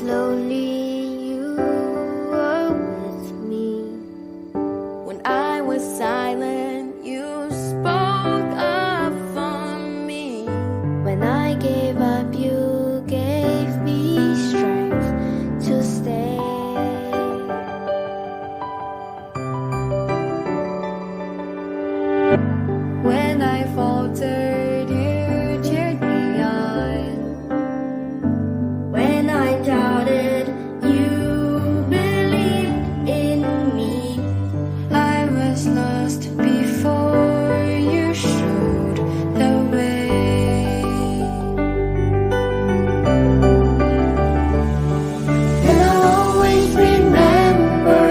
slowly you were with me. When I was silent, you spoke up for me. When I gave up, you gave me strength to stay. When I faltered, you cheered me on. When I doubted, you believed in me. I was lost before you showed the way. And I'll always remember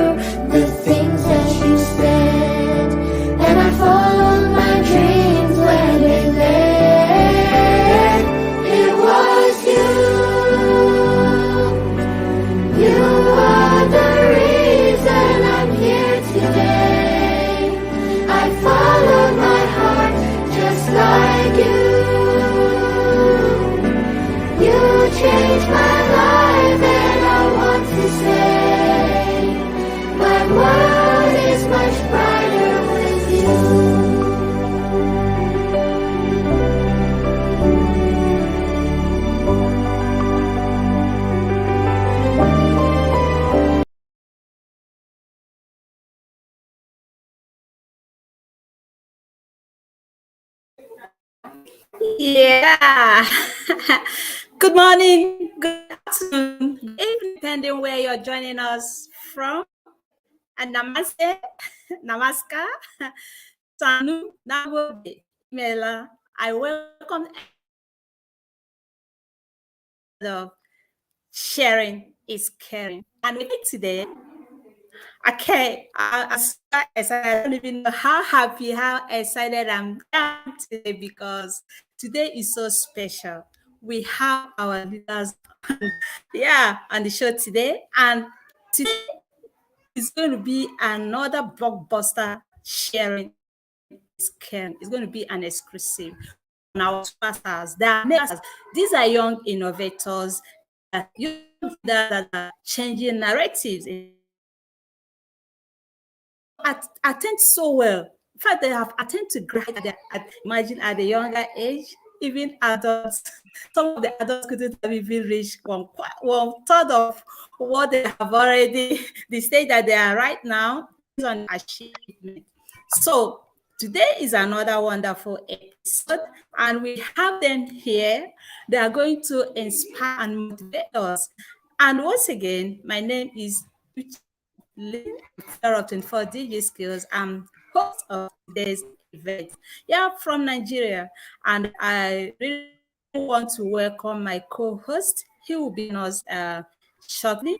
the things that you said, and I followed my dreams where they led. It was you. You are the reason I'm here today. I followed my heart just like you. You changed my life, and I want to say my world is much brighter with you. Yeah. Good morning, good afternoon, good evening, depending where you're joining us from. And namaste, namaskar, sanu, nabode, mela. I welcome the sharing is caring. And with me today, okay, I don't even know how happy, how excited I am today, because today is so special. We have our leaders on the show today, and today is going to be another blockbuster sharing is caring. It's going to be an exclusive on our superstars. These are young innovators, young that are changing narratives. Attend so well. In fact, they have attended to graduate imagine at a younger age, even adults. Some of the adults couldn't have even reached one third of what they have already, the stage that they are right now is an achievement. So today is another wonderful episode, and we have them here. They are going to inspire and motivate us. And once again, my name is leader of 24 DG Skills. I'm host of today's event. Yeah, from Nigeria, and I really want to welcome my co-host. He will be with us shortly.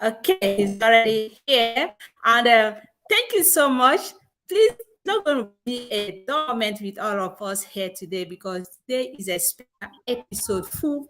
Okay, he's already here, and thank you so much. Please, it's not going to be a document with all of us here today, because today is a special episode, full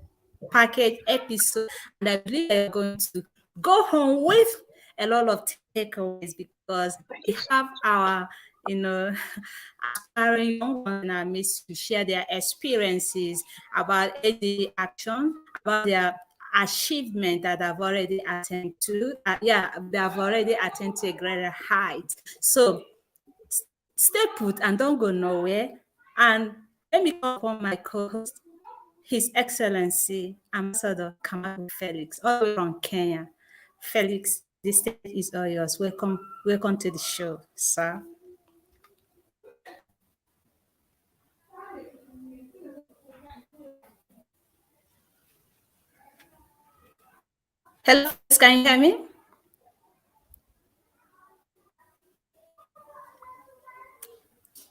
package episode, and I believe we're going to go home with a lot of takeaways, because we have our, aspiring young ones in our midst to share their experiences about AD action, about their achievement that I've already attained to. They have already attained to a greater height. So stay put and don't go nowhere. And let me call upon my co-host, His Excellency Ambassador Kamaru Felix, all the way from Kenya. Felix, the stage is all yours. Welcome to the show, sir. Hello, can you hear me?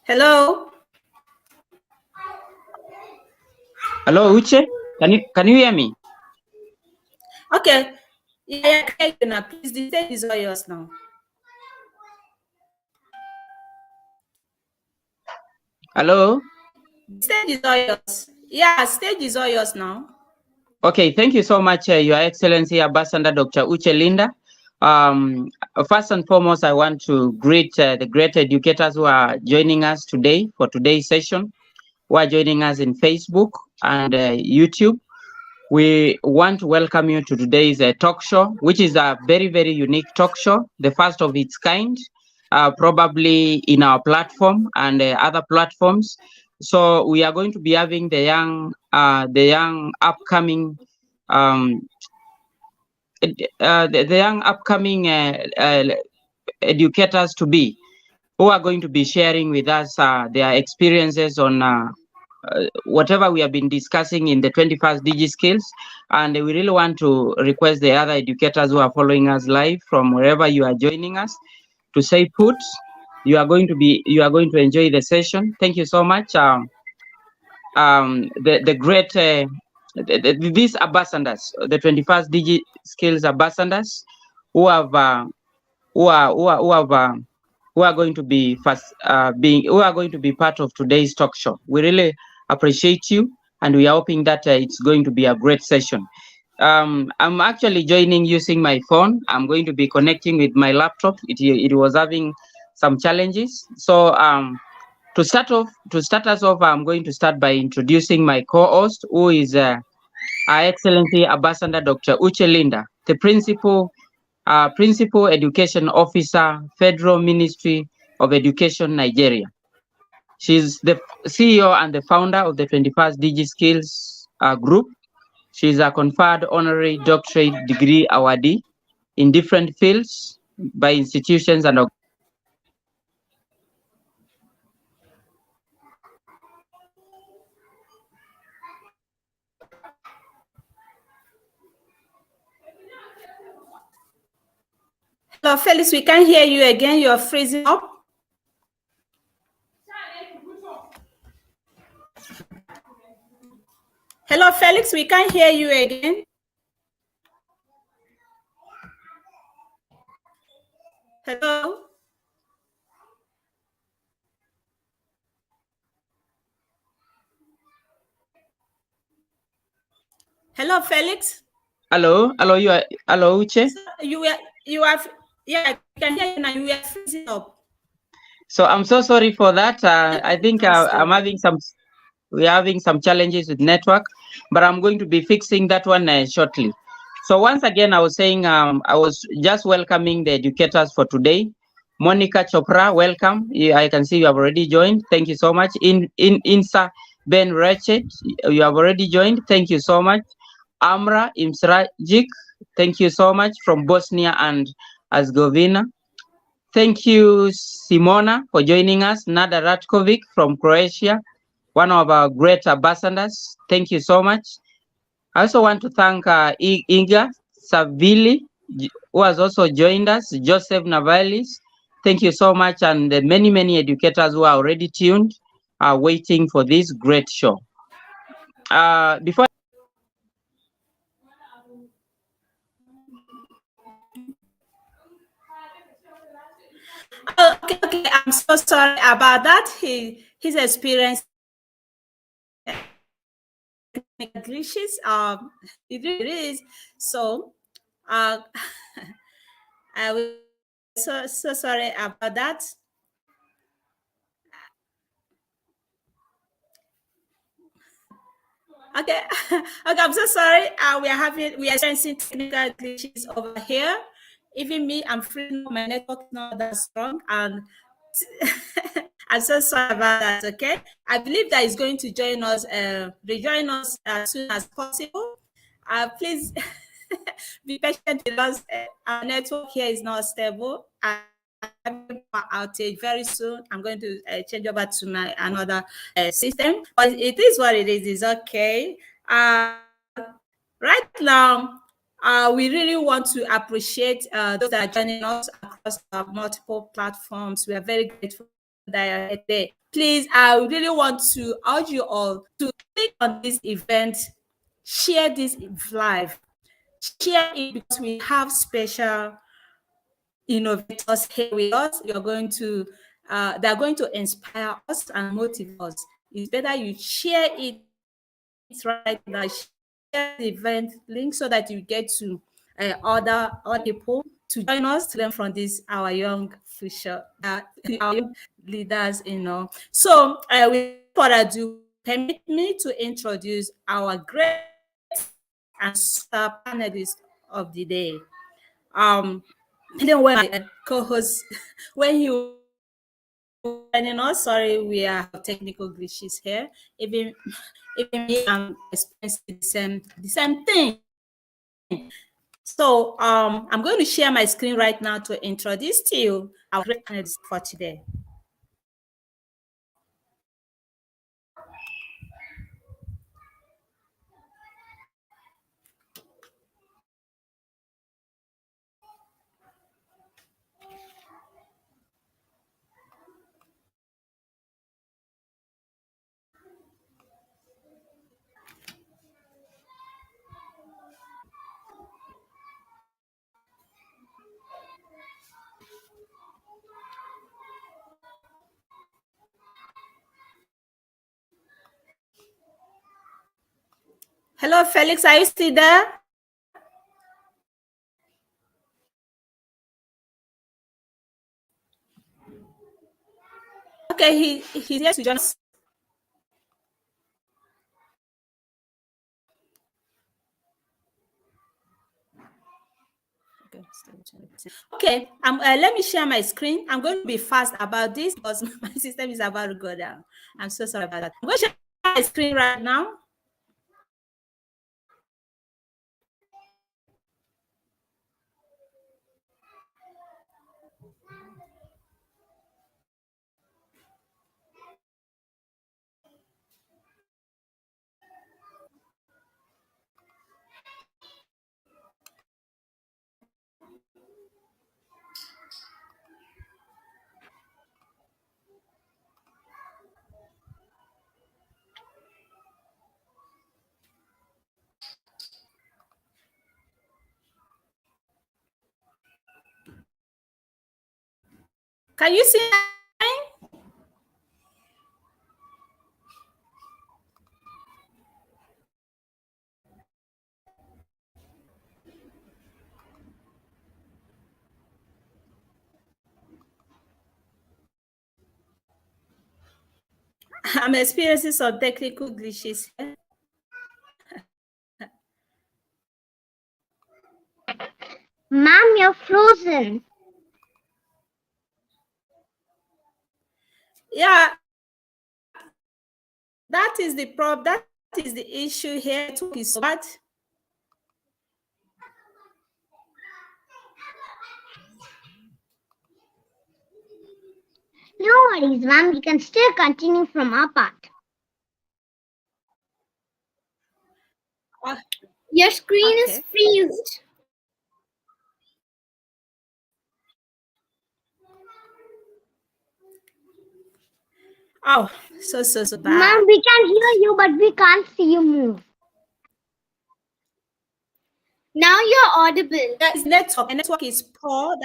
Hello. Hello, Uche. Can you hear me? Okay. Yeah, I can hear you now. Please, the stage is all yours now. Hello. The stage is all yours. Yeah, stage is all yours now. Okay, thank you so much, Your Excellency Ambassador Dr. Uche Linda. First and foremost, I want to greet the great educators who are joining us today for today's session, who are joining us in Facebook and YouTube. We want to welcome you to today's talk show, which is a very, very unique talk show, the first of its kind, probably in our platform and other platforms. So we are going to be having the young upcoming, the young upcoming educators to be, who are going to be sharing with us their experiences on whatever we have been discussing in the 21st Digi Skills. And we really want to request the other educators who are following us live from wherever you are joining us to say put. You are going to enjoy the session. Thank you so much. The great these ambassadors, the 21st Digi Skills ambassadors, who have who are going to be who are going to be part of today's talk show. We really appreciate you, and we are hoping that it's going to be a great session. I'm actually joining using my phone. I'm going to be connecting with my laptop. It was having some challenges. So to start us off, I'm going to start by introducing my co-host, who is Our Excellency Ambassador Dr. Uche Linda, the Principal Education Officer, Federal Ministry of Education, Nigeria. She's the CEO and the founder of the 21st Digi Skills Group. She's a conferred honorary doctorate degree awardee in different fields by institutions and Hello, Felix, we can't hear you again. You're freezing up. Hello, Felix, we can't hear you again. Hello? Hello, Felix? Hello, Uche? You are, yeah, I can hear you now. You are freezing up. So I'm so sorry for that. I think we're having some challenges with network, but I'm going to be fixing that one shortly. So once again, I was saying I was just welcoming the educators for today. Monica Chopra, welcome. I can see you have already joined. Thank you so much. Insa Ben Rechet, you have already joined. Thank you so much. Amra Imsrajic, thank you so much from Bosnia and Herzegovina. Thank you, Simona, for joining us. Nada Ratkovic from Croatia, one of our great ambassadors. Thank you so much. I also want to thank Inga Savili, who has also joined us, Joseph Navalis. Thank you so much, and the many, many educators who are already tuned are waiting for this great show. Before Okay, I'm so sorry about that. His experience glitches. It is so. I was so sorry about that. Okay, okay, I'm so sorry. We are experiencing technical glitches over here. Even me, I'm freezing up. My network is not that strong, and I'm so sorry about that. Okay, I believe that is going to rejoin us as soon as possible. Please be patient with us. Our network here is not stable. Outage very soon. I'm going to change over to my another system, but it is what it is. It's okay. Right now, we really want to appreciate those that are joining us across multiple platforms. We are very grateful that you're there. Please, I really want to urge you all to click on this event, share this live, share it, because we have special innovators here with us. You're going to they're going to inspire us and motivate us. It's better you share it right now. Share the event link so that you get to other people to join us to learn from this our young future our young leaders. So without further ado, permit me to introduce our great and panelist of the day. Then when my co-host, when he was joining us, sorry, we have technical glitches here. Even me, I'm experiencing the same thing. So I'm going to share my screen right now to introduce to you our great panelists for today. Hello, Felix, are you still there? Okay, he's here to join us. Okay, let me share my screen. I'm going to be fast about this because my system is about to go down. I'm so sorry about that. I'm going to share my screen right now. Can you see? I'm experiencing some technical glitches here. Ma'am, you're frozen. Yeah, that is the problem. That is the issue here. Network is so bad. No worries, ma'am. We can still continue from our part. Your screen is freezed. Oh, so bad. Ma'am, we can hear you, but we can't see you move. Now you're audible. That is network. The network is poor.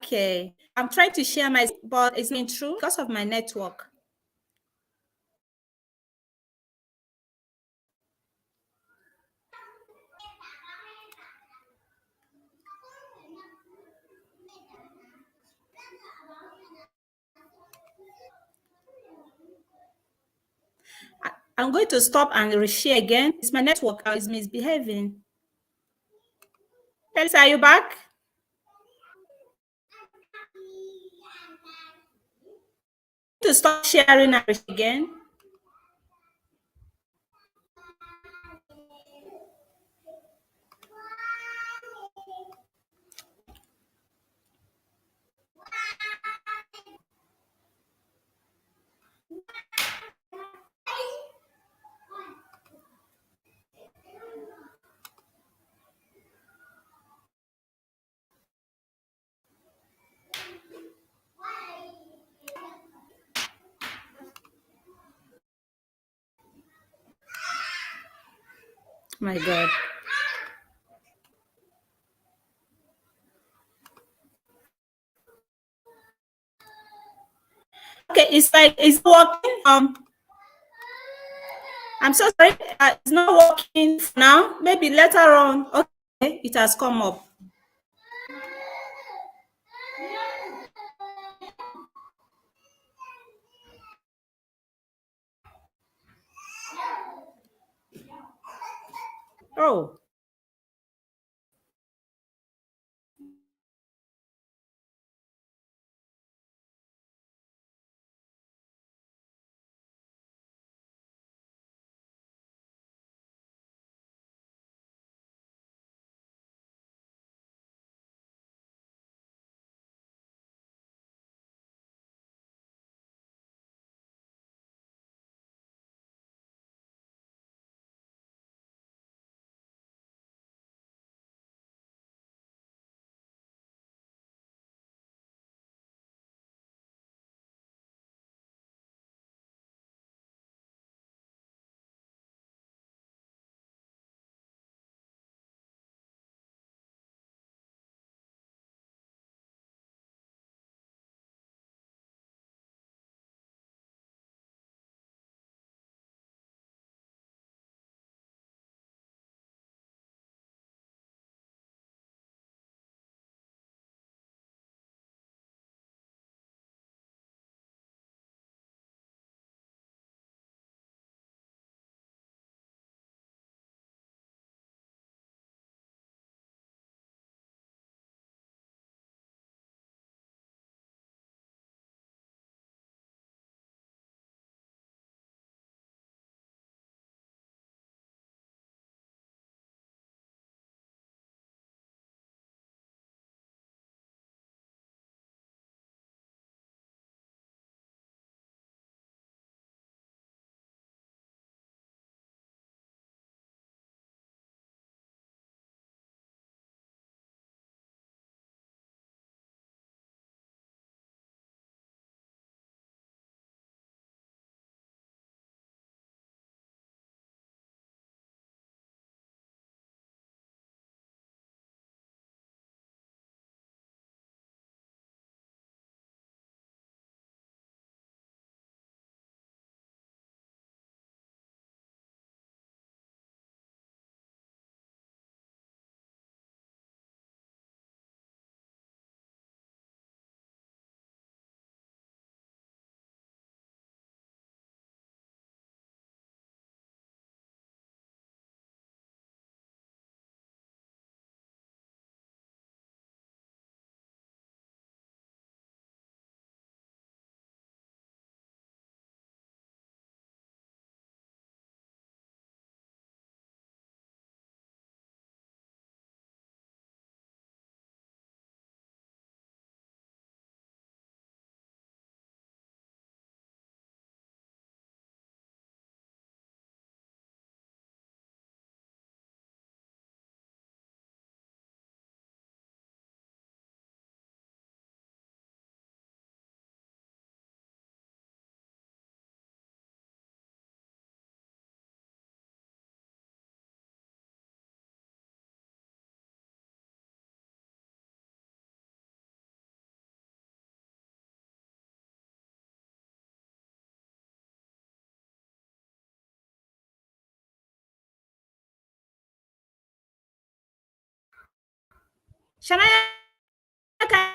Okay, I'm trying to share my, but it's not true because of my network. I'm going to stop and reshare again. It's my network is misbehaving. Felix, are you back? To stop sharing and reshare again. My God. Okay, it's working. I'm so sorry. It's not working now. Maybe later on. Okay, it has come up. Oh. Shania, can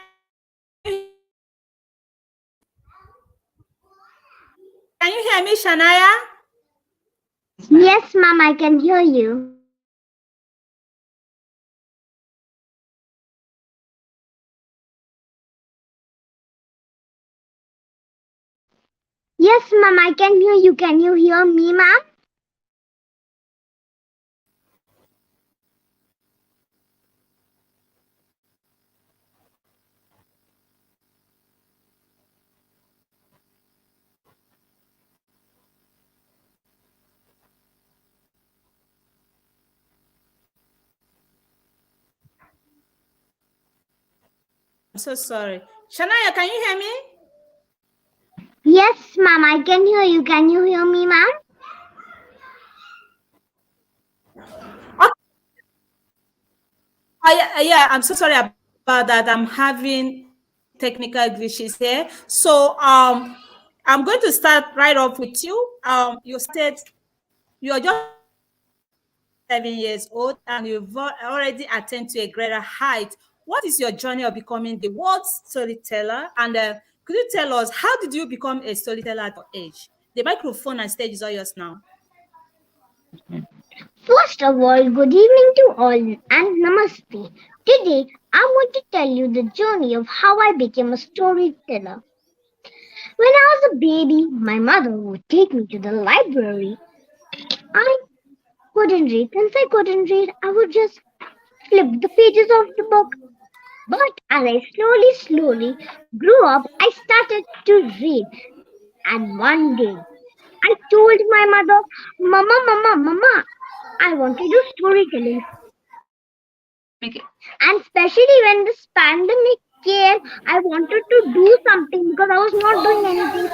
you hear me, Shania? Yes, Mom, I can hear you. Yes, Mom, I can hear you. Can you hear me, Mom? I'm so sorry. Shania, can you hear me? Yes, Mom, I can hear you. Can you hear me, Mom? Oh, yeah, I'm so sorry about that. I'm having technical glitches here. So I'm going to start right off with you. You said you're just 7 years old and you've already attained to a greater height. What is your journey of becoming the world's storyteller? And could you tell us, how did you become a storyteller at your age? The microphone and stage is all yours now. First of all, good evening to all and namaste. Today, I want to tell you the journey of how I became a storyteller. When I was a baby, my mother would take me to the library. I couldn't read. Since I couldn't read, I would just flip the pages of the book. But as I slowly grew up, I started to read. And one day, I told my mother, Mama, I want to do storytelling. And especially when this pandemic came, I wanted to do something because I was not doing anything.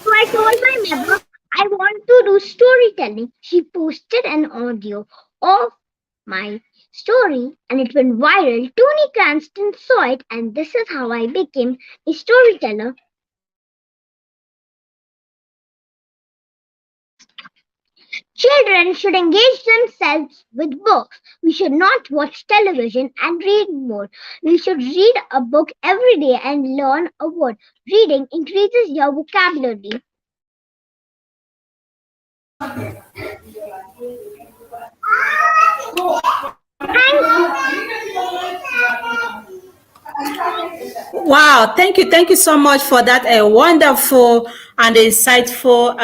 So I told my mother, I want to do storytelling. She posted an audio of my story and it went viral. Tony Cranston saw it, and this is how I became a storyteller. Children should engage themselves with books. We should not watch television and read more. We should read a book every day and learn a word. Reading increases your vocabulary. Thank you. Wow, thank you so much for that wonderful and insightful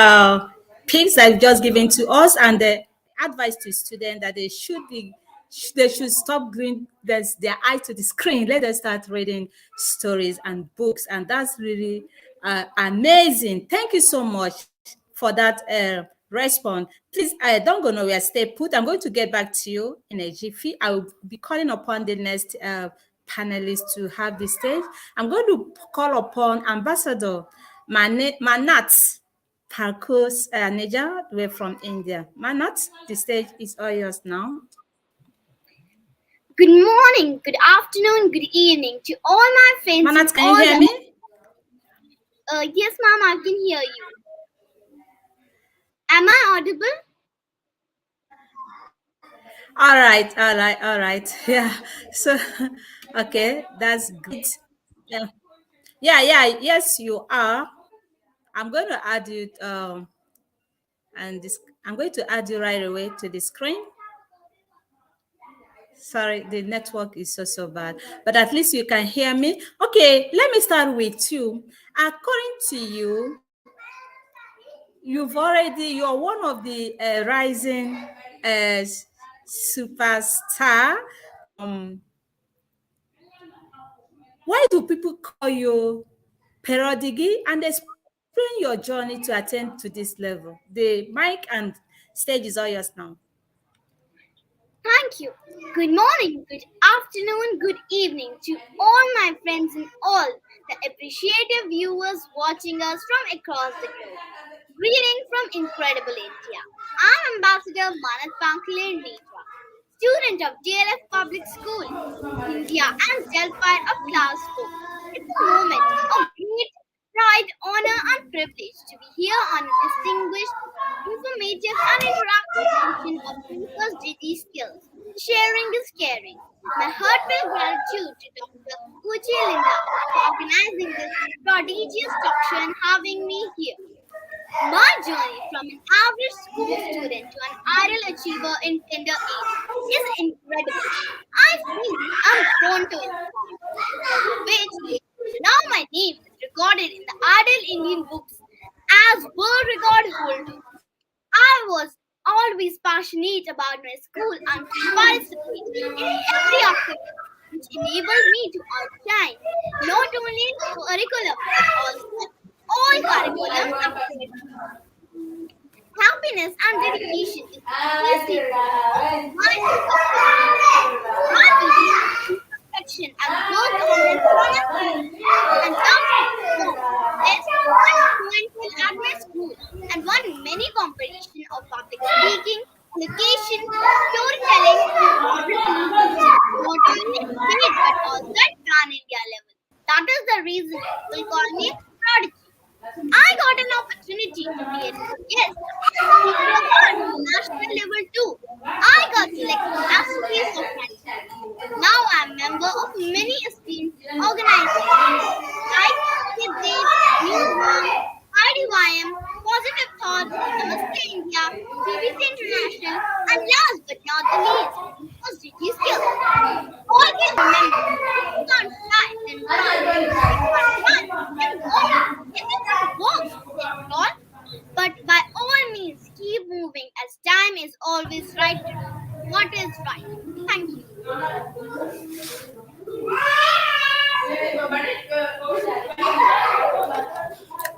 picks that you've just given to us, and the advice to students that they should stop gluing their eye to the screen. Let them start reading stories and books, and that's really amazing. Thank you so much for that response. Please don't go nowhere. Stay put. I'm going to get back to you in a jiffy. I will be calling upon the next panelists to have the stage. I'm going to call upon Ambassador Manat Parkos Neja. We're from India. Manat, the stage is all yours now. Good morning, good afternoon, good evening to all my friends. Manat, can you hear me? Yes, ma'am, I can hear you. Am I audible? All right. Yeah. So, okay, that's great. Yeah. Yes, you are. I'm going to add you, I'm going to add you right away to the screen. Sorry, the network is so bad, but at least you can hear me. Okay, let me start with you. According to you, you're one of the rising superstar. Why do people call you Perodigi, and explain your journey to attain to this level? The mic and stage is all yours now. Thank you. Good morning, good afternoon, good evening to all my friends and all the appreciative viewers watching us from across the globe. Greeting from incredible India. I'm Ambassador Manat Pankale Netra, student of DLF Public School, India and Delphi of Class 4. It's a moment of great pride, honor and privilege to be here on a distinguished, informative and interactive session of focused DT skills. Sharing is caring. My heartfelt gratitude to Dr. Uche Linda for organizing this prodigious talk show and having me here. My journey from an average school student to an ideal achiever in tender age is incredible. I feel I'm born to inspire, for which now my name is recorded in the Ideal Indian books as world record holder. I was always passionate about my school and participated in every activity which enabled me to outshine not only in curriculum but also all curriculum activities. Happiness and dedication is the key secret of my success. My belief in perfection and growth of my students and therefore best one influential at my school and won many competitions of public speaking, communication, storytelling, and presentation, not only at state but also at pan-India level. That is the reason people call me prodigy. I got an opportunity to be a guest speaker at national level too. I got selected as Chief of my school. Now I am a member of many esteemed organizations like Kids Aid, Newsroom, IDYM, Positive Thought, Namaste India, TVC International, and last but is always right to do what is right. Thank you.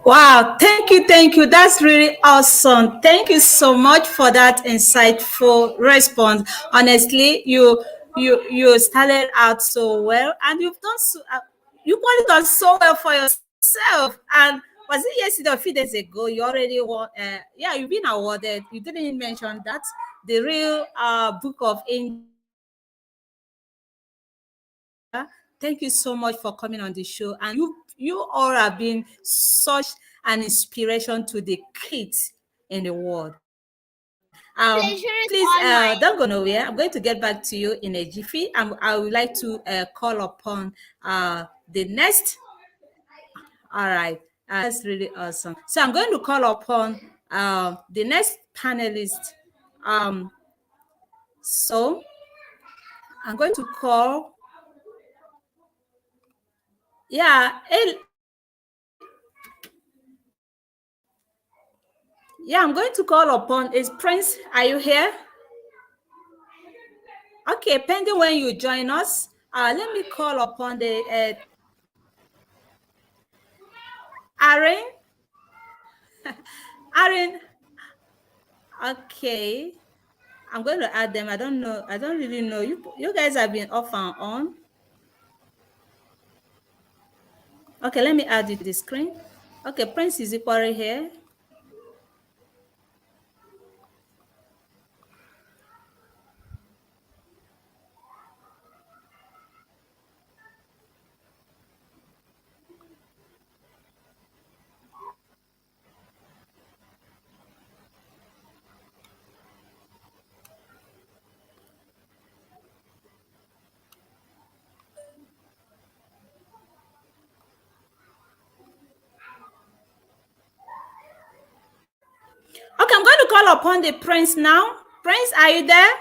Wow, thank you. That's really awesome. Thank you so much for that insightful response. Honestly, you started out so well, and you've done so. You probably done so well for yourself. And was it yesterday or a few days ago? You already won. Yeah, you've been awarded. You didn't mention that the real Book of India. Thank you so much for coming on the show, and you all have been such an inspiration to the kids in the world. Please don't go Pleasure is nowhere. I'm all going to mine. get back to you in a jiffy. I would like to call upon the next. All right, that's really awesome. So I'm going to call upon the next panelist. Um, so I'm going to call. Yeah, yeah, I'm going to call upon. Is Prince? Are you here? Okay, pending when you join us. Let me call upon the Aaron. Aaron. Okay. I'm going to add them. I don't know. I don't really know. You guys have been off and on. Okay, let me add you to the screen. Okay, Prince is equally here. Okay, I'm going to call upon the Prince now. Prince, are you there?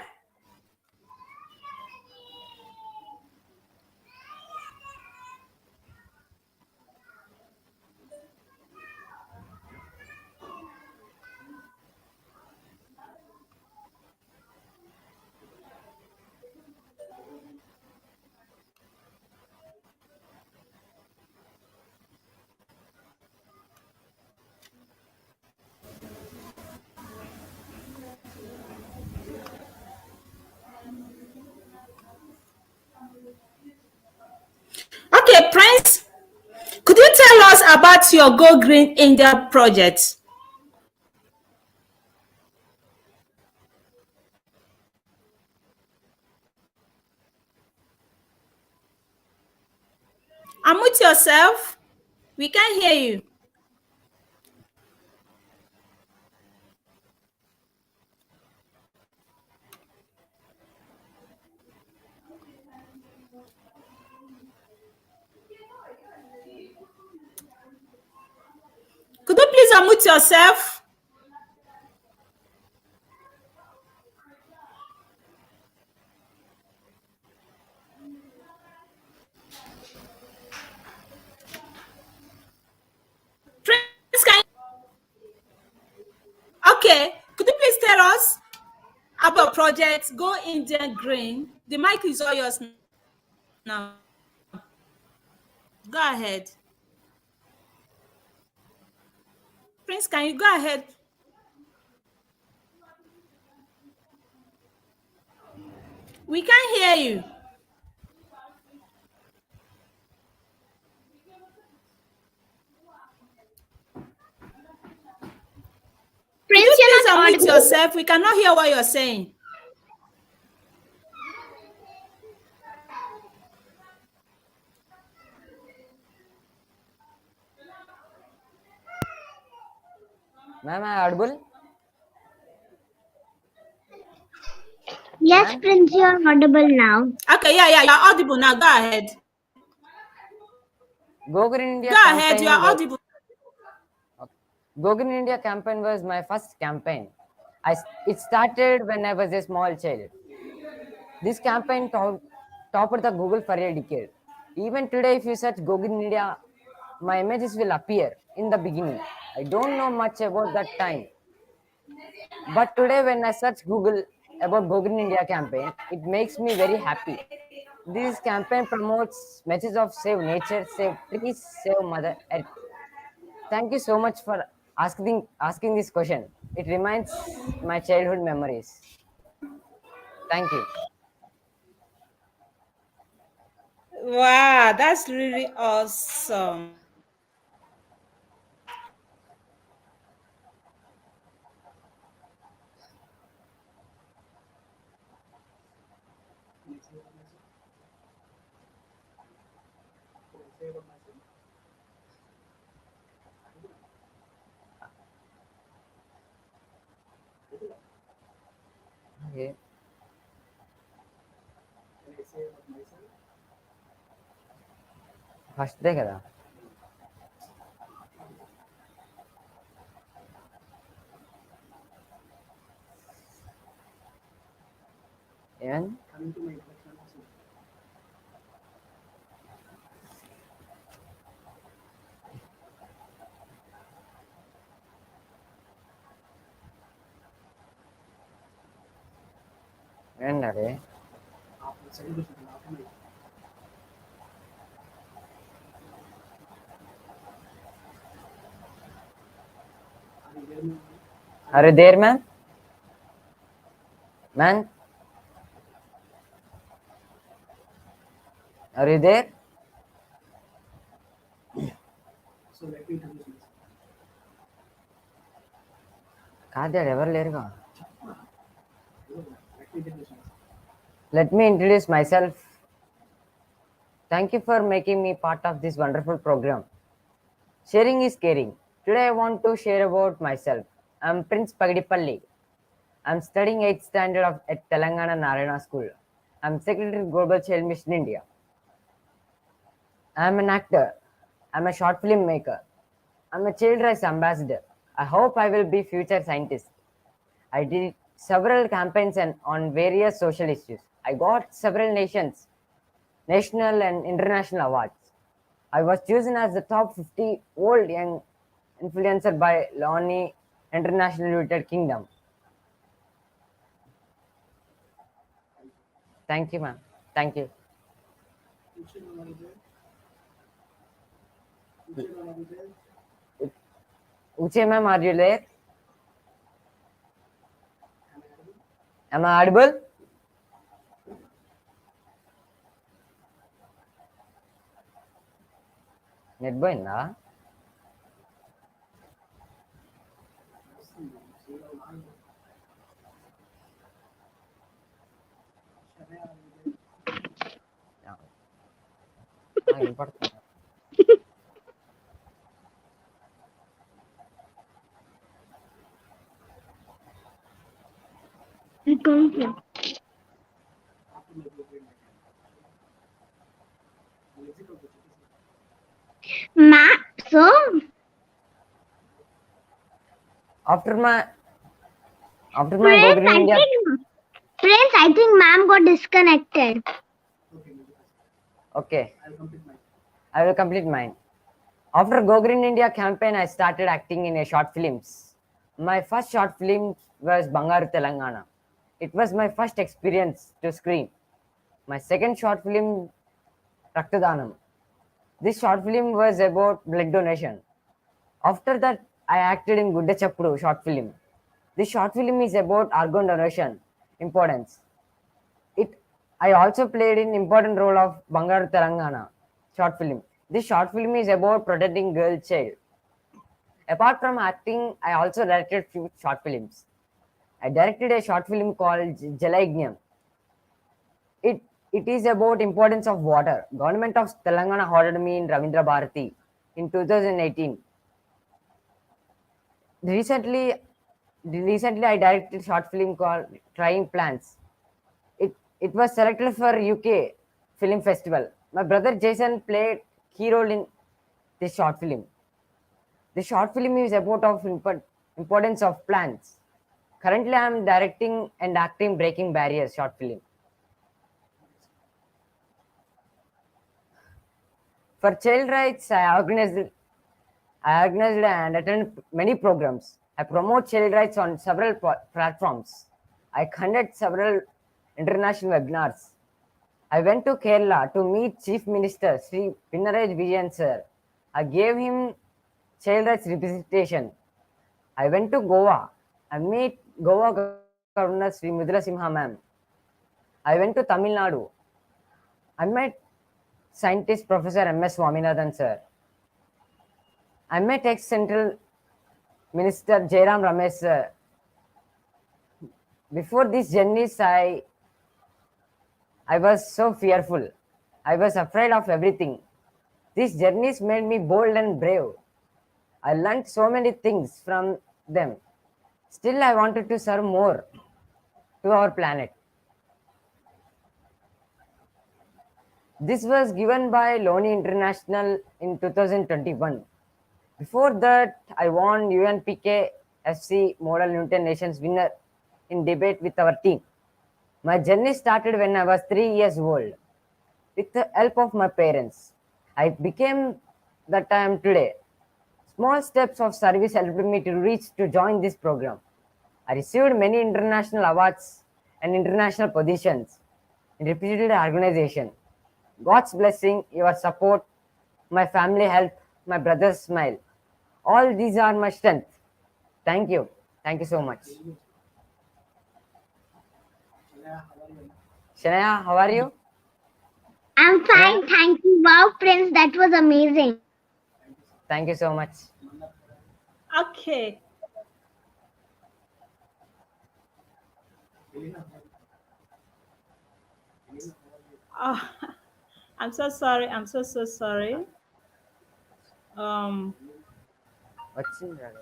Okay, Prince, could you tell us about your Go Green India project? Unmute yourself. We can't hear you. Could you please unmute yourself? Prince, can okay. Could you please tell us about project Go Indian Green? The mic is all yours now. Go ahead. Prince, can you go ahead? We can't hear you. Could Prince, you you're please not unmute audible. yourself? We cannot hear what you're saying. Ma'am, am I audible? Yes, Ma'am, Prince, you're audible now. Okay, yeah, you're audible now. Go ahead. Go Green India Go ahead. You campaign are was audible. Go Green India campaign was my first campaign. It started when I was a small child. This campaign topped the Google for a decade. Even today, if you search Go Green India, my images will appear in the beginning. I don't know much about that time. But today when I search Google about Go Green India campaign, it makes me very happy. This campaign promotes message of save nature, save trees, save Mother Earth. Thank you so much for asking this question. It reminds my childhood memories. Thank you. Wow, that's really awesome. Okay. First day కదా ఏమైంది ఏంటది అరే there man man అరే there కాదు ఎవరు లేరుగా Let me introduce myself. Thank you for making me part of this wonderful program. Sharing is caring. Today I want to share about myself. I'm Prince Pagidipalli. I'm studying 8th standard at Telangana Narayana School. I'm Secretary Global Child Mission India. I'm an actor. I'm a short film maker. I'm a child rights ambassador. I hope I will be future scientist. I did several campaigns on various social issues. I got several national and international awards. I was chosen as the top 50 old young influencer by Lonnie International United Kingdom. Thank you, ma'am. Thank you. Uche, ma'am, are you there? Am I audible? Net పోయిందా వినపడుతుంది So, after my Go friends, Green India. I think ma'am got disconnected. Okay. I will complete mine. After Go Green India campaign, I started acting in a short films. My first short film was Bangaru Telangana. It was my first experience to screen. My second short film, Raktadanam. This short film was about blood donation. After that, I acted in Gudda Chappudu short film. This short film is about organ donation importance. I also played an important role of Bangaru Telangana short film. This short film is about protecting girl child. Apart from acting, I also directed few short films. I directed a short film called Jalaignam. It is about importance of water. Government of Telangana hired me in Ravindra Bharati in 2018. Recently, I directed a short film called Trying Plants. It was selected for UK Film Festival. My brother Jason played key role in this short film. The short film is about of importance of plants. Currently, I am directing and acting Breaking Barriers short film. For child rights, I organized and attended many programs. I promote child rights on several platforms. I conduct several international webinars. I went to Kerala to meet Chief Minister Sri Pinarayi Vijayan sir. I gave him child rights representation. I went to Goa. I met Goa Governor Sri Mudra Simha ma'am. I went to Tamil Nadu. I met scientist Professor M.S. Swaminathan sir. I met ex-Central Minister Jairam Ramesh sir. Before these journeys, I was so fearful. I was afraid of everything. These journeys made me bold and brave. I learned so many things from them. Still, I wanted to serve more to our planet. This was given by Loni International in 2021. Before that, I won UNPK FC Model United Nations winner in debate with our team. My journey started when I was 3 years old. With the help of my parents, I became that I am today. Small steps of service helped me to reach to join this program. I received many international awards and international positions in reputed organizations. God's blessing, your support, my family help, my brother's smile. All these are my strength. Thank you. Thank you so much. Shania, how are you? I'm fine, thank you. Wow, Prince, that was amazing. Thank you so much. Okay. Oh, I'm so sorry. I'm so sorry. Um. What's in there?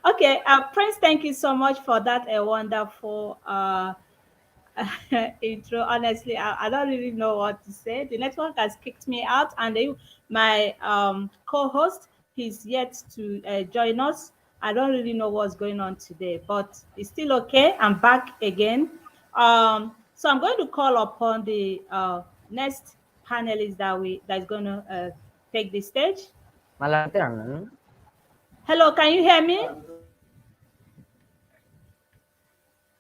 Okay. Prince, thank you so much for that. A wonderful intro. Honestly, I don't really know what to say. The network has kicked me out, and my co-host, he's yet to join us. I don't really know what's going on today, but it's still okay. I'm back again. So I'm going to call upon the next panelist that's going to take the stage. Malayalam. Hello, can you hear me?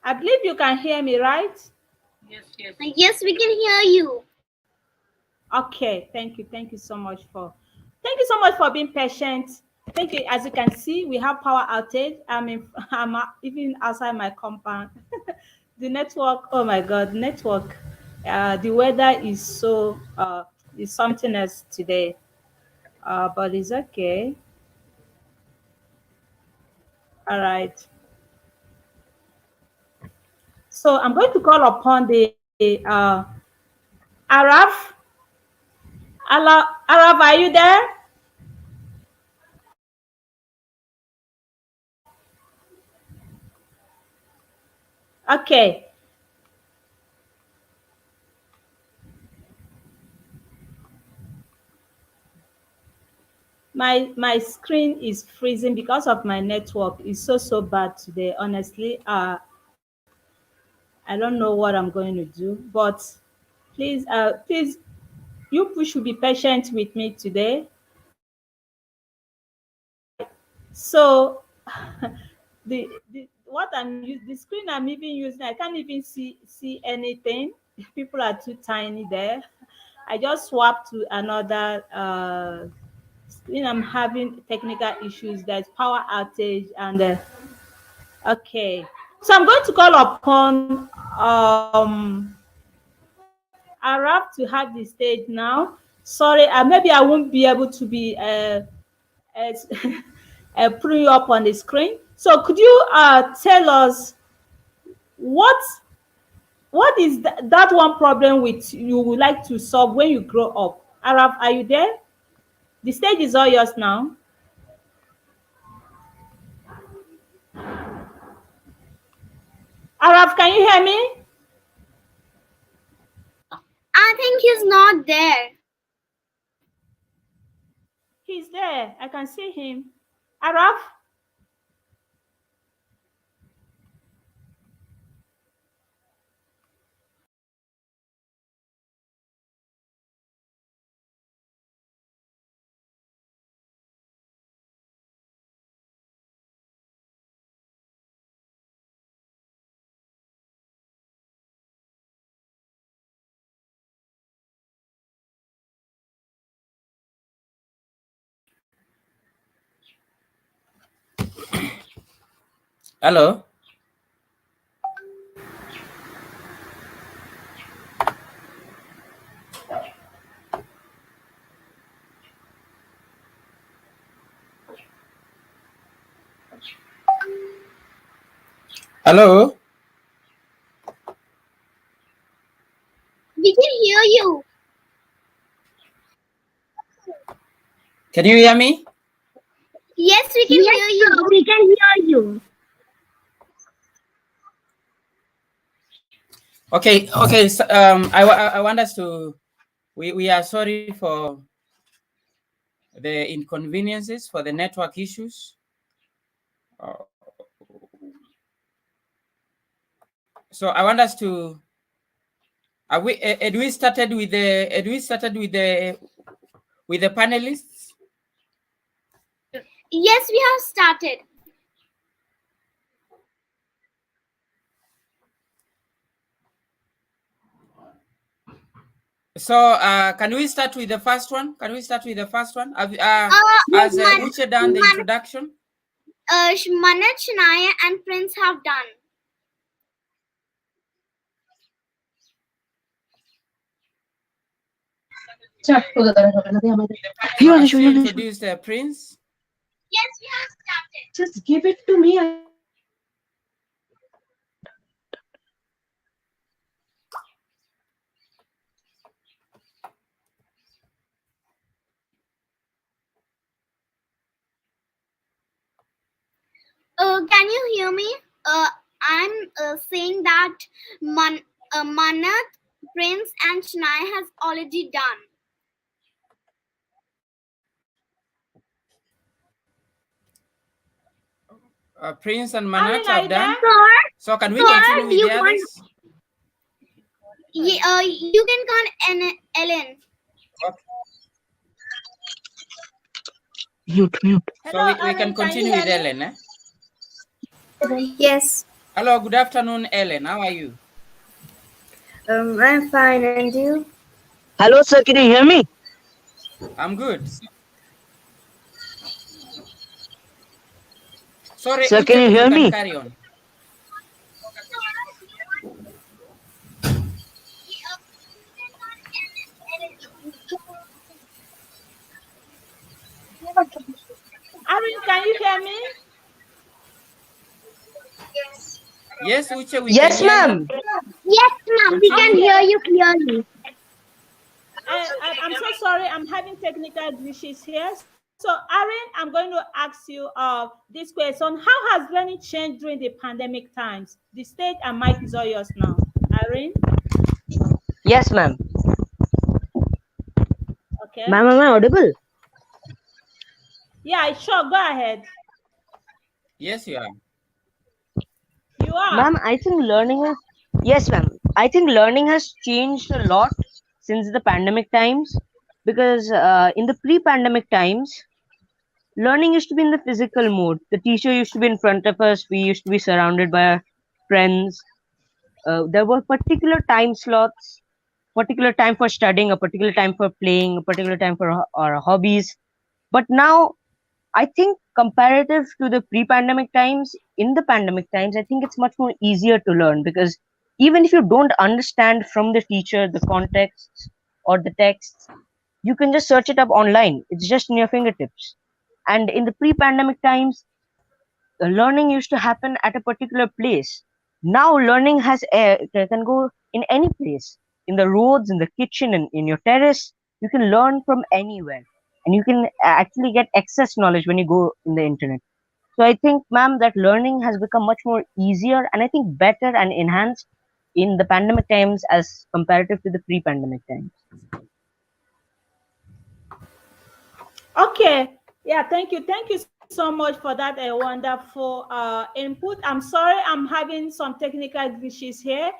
I believe you can hear me, right? Yes, we can hear you. Okay, thank you so much for being patient. Thank you. As you can see, we have power outage. I'm even outside my compound. The network, oh my god, network. The weather is so is something else today. But it's okay. All right. So I'm going to call upon the Araf. Araf, are you there? Okay. My screen is freezing because of my network. It's so bad today. Honestly, I don't know what I'm going to do. But please, you should be patient with me today. So the screen I'm even using, I can't even see anything. People are too tiny there. I just swapped to another screen. I'm having technical issues. There's power outage and okay. So I'm going to call upon Arab to have the stage now. Sorry, maybe I won't be able to be as putting you up on the screen. So could you tell us what is that one problem with you would like to solve when you grow up? Arab, are you there? The stage is all yours now. Arab, can you hear me? I think he's not there. He's there. I can see him. Arab? Hello. Hello. We can hear you. Can you hear me? Yes, we can hear you. Sir, we can hear you. Okay. Okay. So, I want us to. We are sorry for the inconveniences, for the network issues. So I want us to. Had we started with the panelists? Yes, we have started. So can we start with the first one? Can we start with the first one? Has Uche done the introduction? Manat, Shania, and Prince have done. You want to introduce the Prince? Yes, we have started. Just give it to me. Can you hear me? I'm saying that Manat, Prince, and Shania has already done. Prince and Manat Aaron, are have you done. there? So can we Sir, continue with you the want- others? You can call Ellen. Okay. Mute. So we can continue with Ellen. Eh? Yes, Hello, good afternoon, Ellen. How are you? I'm fine, and you? Hello, sir. Can you hear me? I'm good. Sorry, Sir, Uche, can you hear me? carry on. Aaron, can you hear me? Yes, Uche, we Yes, can hear ma'am. you. Yes, ma'am, we can hear you clearly. I'm so sorry. I'm having technical glitches here. So, Aaron, I'm going to ask you this question. How has learning changed during the pandemic times? The stage and mic is all yours now. Aaron? Yes, ma'am. Okay. Ma'am, am I audible? Yeah, sure. Go ahead. Yes, you are. You are. Ma'am, I think learning has. Yes, ma'am. I think learning has changed a lot since the pandemic times because in the pre-pandemic times, learning used to be in the physical mode. The teacher used to be in front of us. We used to be surrounded by our friends. There were particular time slots, particular time for studying, a particular time for playing, a particular time for our hobbies. But now, I think comparative to the pre-pandemic times, in the pandemic times, I think it's much more easier to learn because even if you don't understand from the teacher the contexts or the texts, you can just search it up online. It's just in your fingertips. And in the pre-pandemic times, learning used to happen at a particular place. Now learning can go in any place, in the roads, in the kitchen, in your terrace. You can learn from anywhere, and you can actually get excess knowledge when you go in the internet. So I think, ma'am, that learning has become much more easier and I think better and enhanced in the pandemic times as comparative to the pre-pandemic times. Okay. Yeah, thank you. Thank you so much for that wonderful input. I'm sorry I'm having some technical glitches here.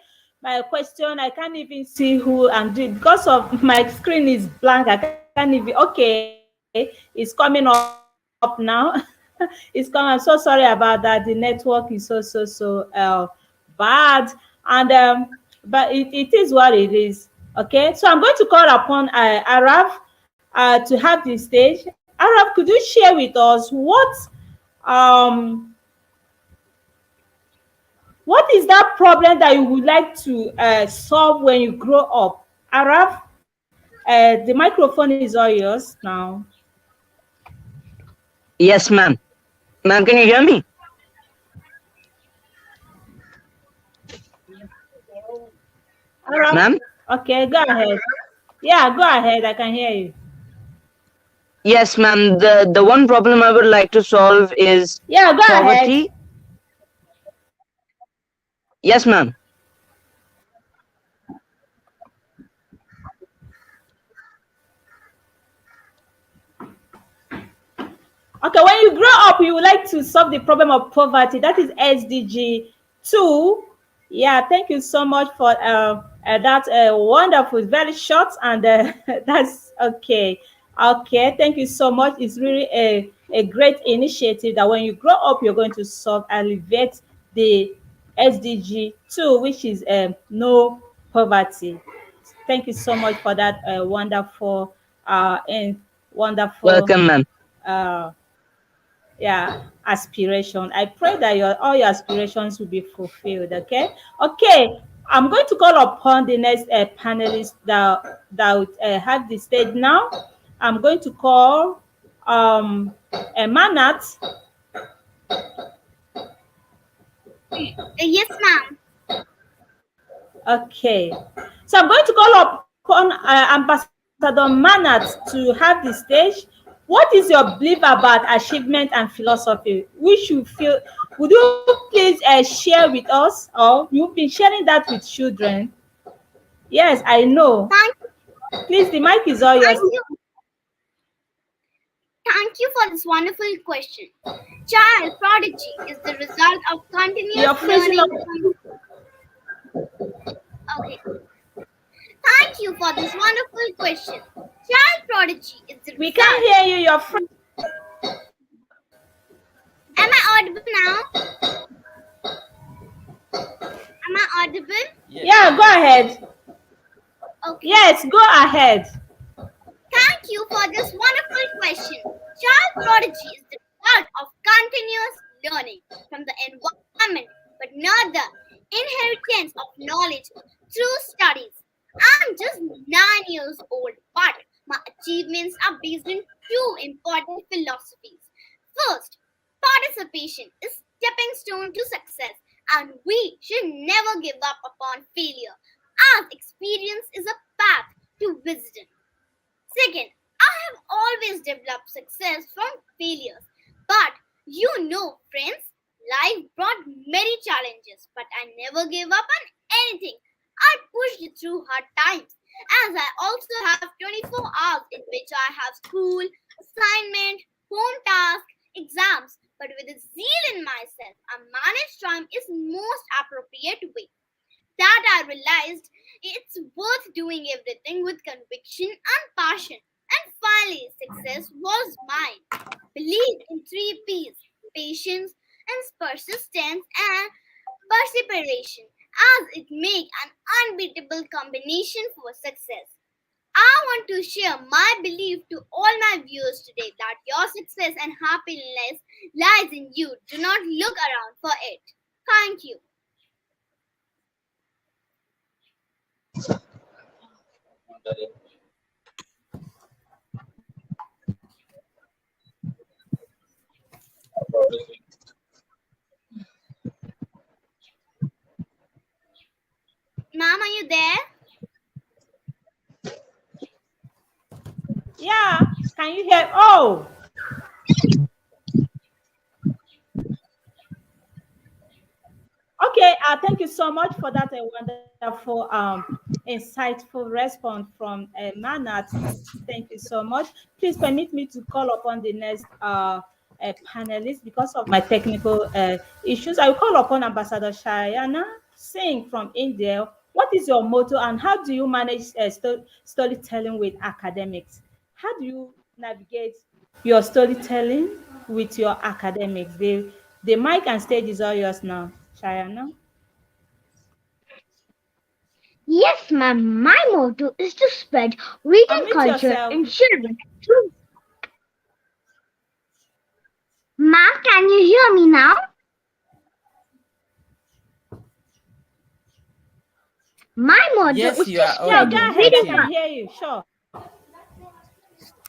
My question, I can't even see who I'm doing because of my screen is blank. I can't even, okay, it's coming up now. It's coming. I'm so sorry about that. The network is so bad. And but it is what it is. Okay, so I'm going to call upon Araf to have the stage. Arab, could you share with us um, that problem that you would like to solve when you grow up? Araf, the microphone is all yours now. Yes, ma'am. Ma'am, can you hear me? Araf, Ma'am? okay, go ahead. Yeah, go ahead. I can hear you. Yes, ma'am. The one problem I would like to solve is Yeah, go ahead. poverty. Yes, ma'am. Okay, when you grow up, you would like to solve the problem of poverty. That is SDG 2. Yeah, thank you so much for that wonderful, very short, and that's okay. Okay, thank you so much. It's really a great initiative that when you grow up, you're going to solve, alleviate the SDG 2, which is no poverty. Thank you so much for that wonderful and wonderful Welcome, ma'am. uh, yeah, aspiration. I pray that all your aspirations will be fulfilled. Okay, I'm going to call upon the next panelist that would have the stage now. I'm going to call Manat. Yes, ma'am. Okay, so I'm going to call upon Ambassador Manat to have the stage. What is your belief about achievement and philosophy? Which you feel, would you please share with us, or you've been sharing that with children? Yes, I know. Thank, Please, the mic is all yours. thank you. Thank you for this wonderful question. Child prodigy is the result of continuous You're freezing learning. up. Okay. Thank you for this wonderful question. Child prodigy is the We result. can't hear you. You're freezing. Am I audible now? Am I audible? Yeah, go ahead. Okay. Yes, go ahead. Thank you for this wonderful question. Child prodigy is the result of continuous learning from the environment, but not the inheritance of knowledge through studies. I'm just 9 years old, but my achievements are based on two important philosophies. First, participation is stepping stone to success, and we should never give up upon failure, as experience is a path to wisdom. Second, I have always developed success from failures. But friends, life brought many challenges, but I never gave up on anything. I pushed through hard times, as I also have 24 hours in which I have school, assignment, home task, exams. But with a zeal in myself, a managed time is most appropriate way that I realized it's worth doing everything with conviction and passion. And finally, success was mine. Believe in three P's: patience and persistence and perseveration, as it make an unbeatable combination for success. I want to share my belief to all my viewers today that your success and happiness lies in you. Do not look around for it. Thank you. Ma'am, are you there? Yeah, can you hear? Oh, okay. Thank you so much for that wonderful, insightful response from Manat. Thank you so much. Please permit me to call upon the next panelist because of my technical issues. I will call upon Ambassador Shayana Singh from India. What is your motto and how do you manage storytelling with academics? How do you navigate your storytelling with your academics? The mic and stage is all yours now, Shayana. Yes, ma'am. My motto is to spread reading Unmute culture yourself. in children through. Ma'am, can you hear me now? My motto Yes, is you to are spread audible. Go ahead. reading I can hear you. Sure.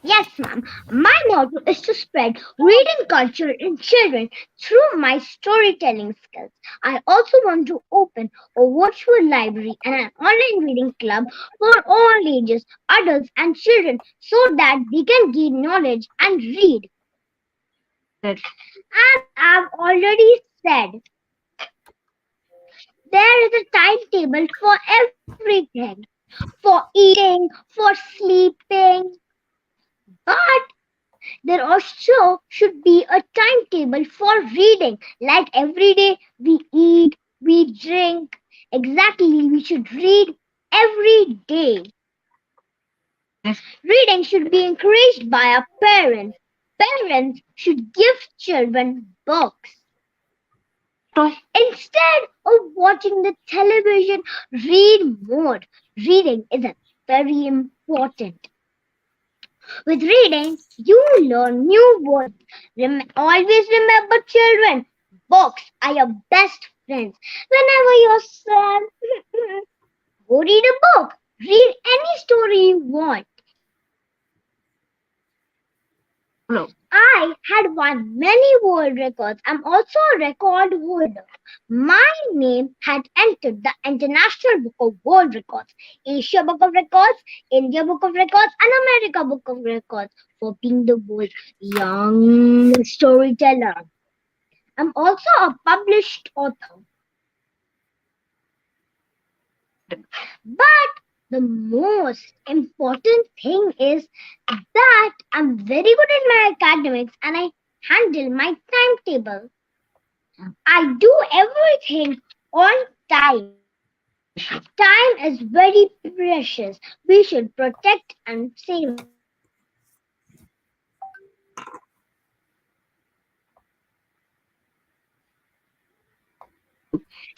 Yes, ma'am. My motto is to spread reading culture in children through my storytelling skills. I also want to open a virtual library and an online reading club for all ages, adults and children, so that they can gain knowledge and read. As I've already said, there is a timetable for everything, for eating, for sleeping, but there also should be a timetable for reading. Like every day we eat, we drink. Exactly, we should read every day. Reading should be encouraged by our parents. Parents should give children books. Instead of watching the television, read more. Reading is very important. With reading, you learn new words. Always remember, children, books are your best friends. Whenever you're sad, go read a book. Read any story you want. I had won many world records. I'm also a record holder. My name had entered the International Book of World Records, Asia Book of Records, India Book of Records, and America Book of Records for being the world's young storyteller. I'm also a published author. But the most important thing is that I'm very good in my academics and I handle my timetable. I do everything on time. Time is very precious. We should protect and save it.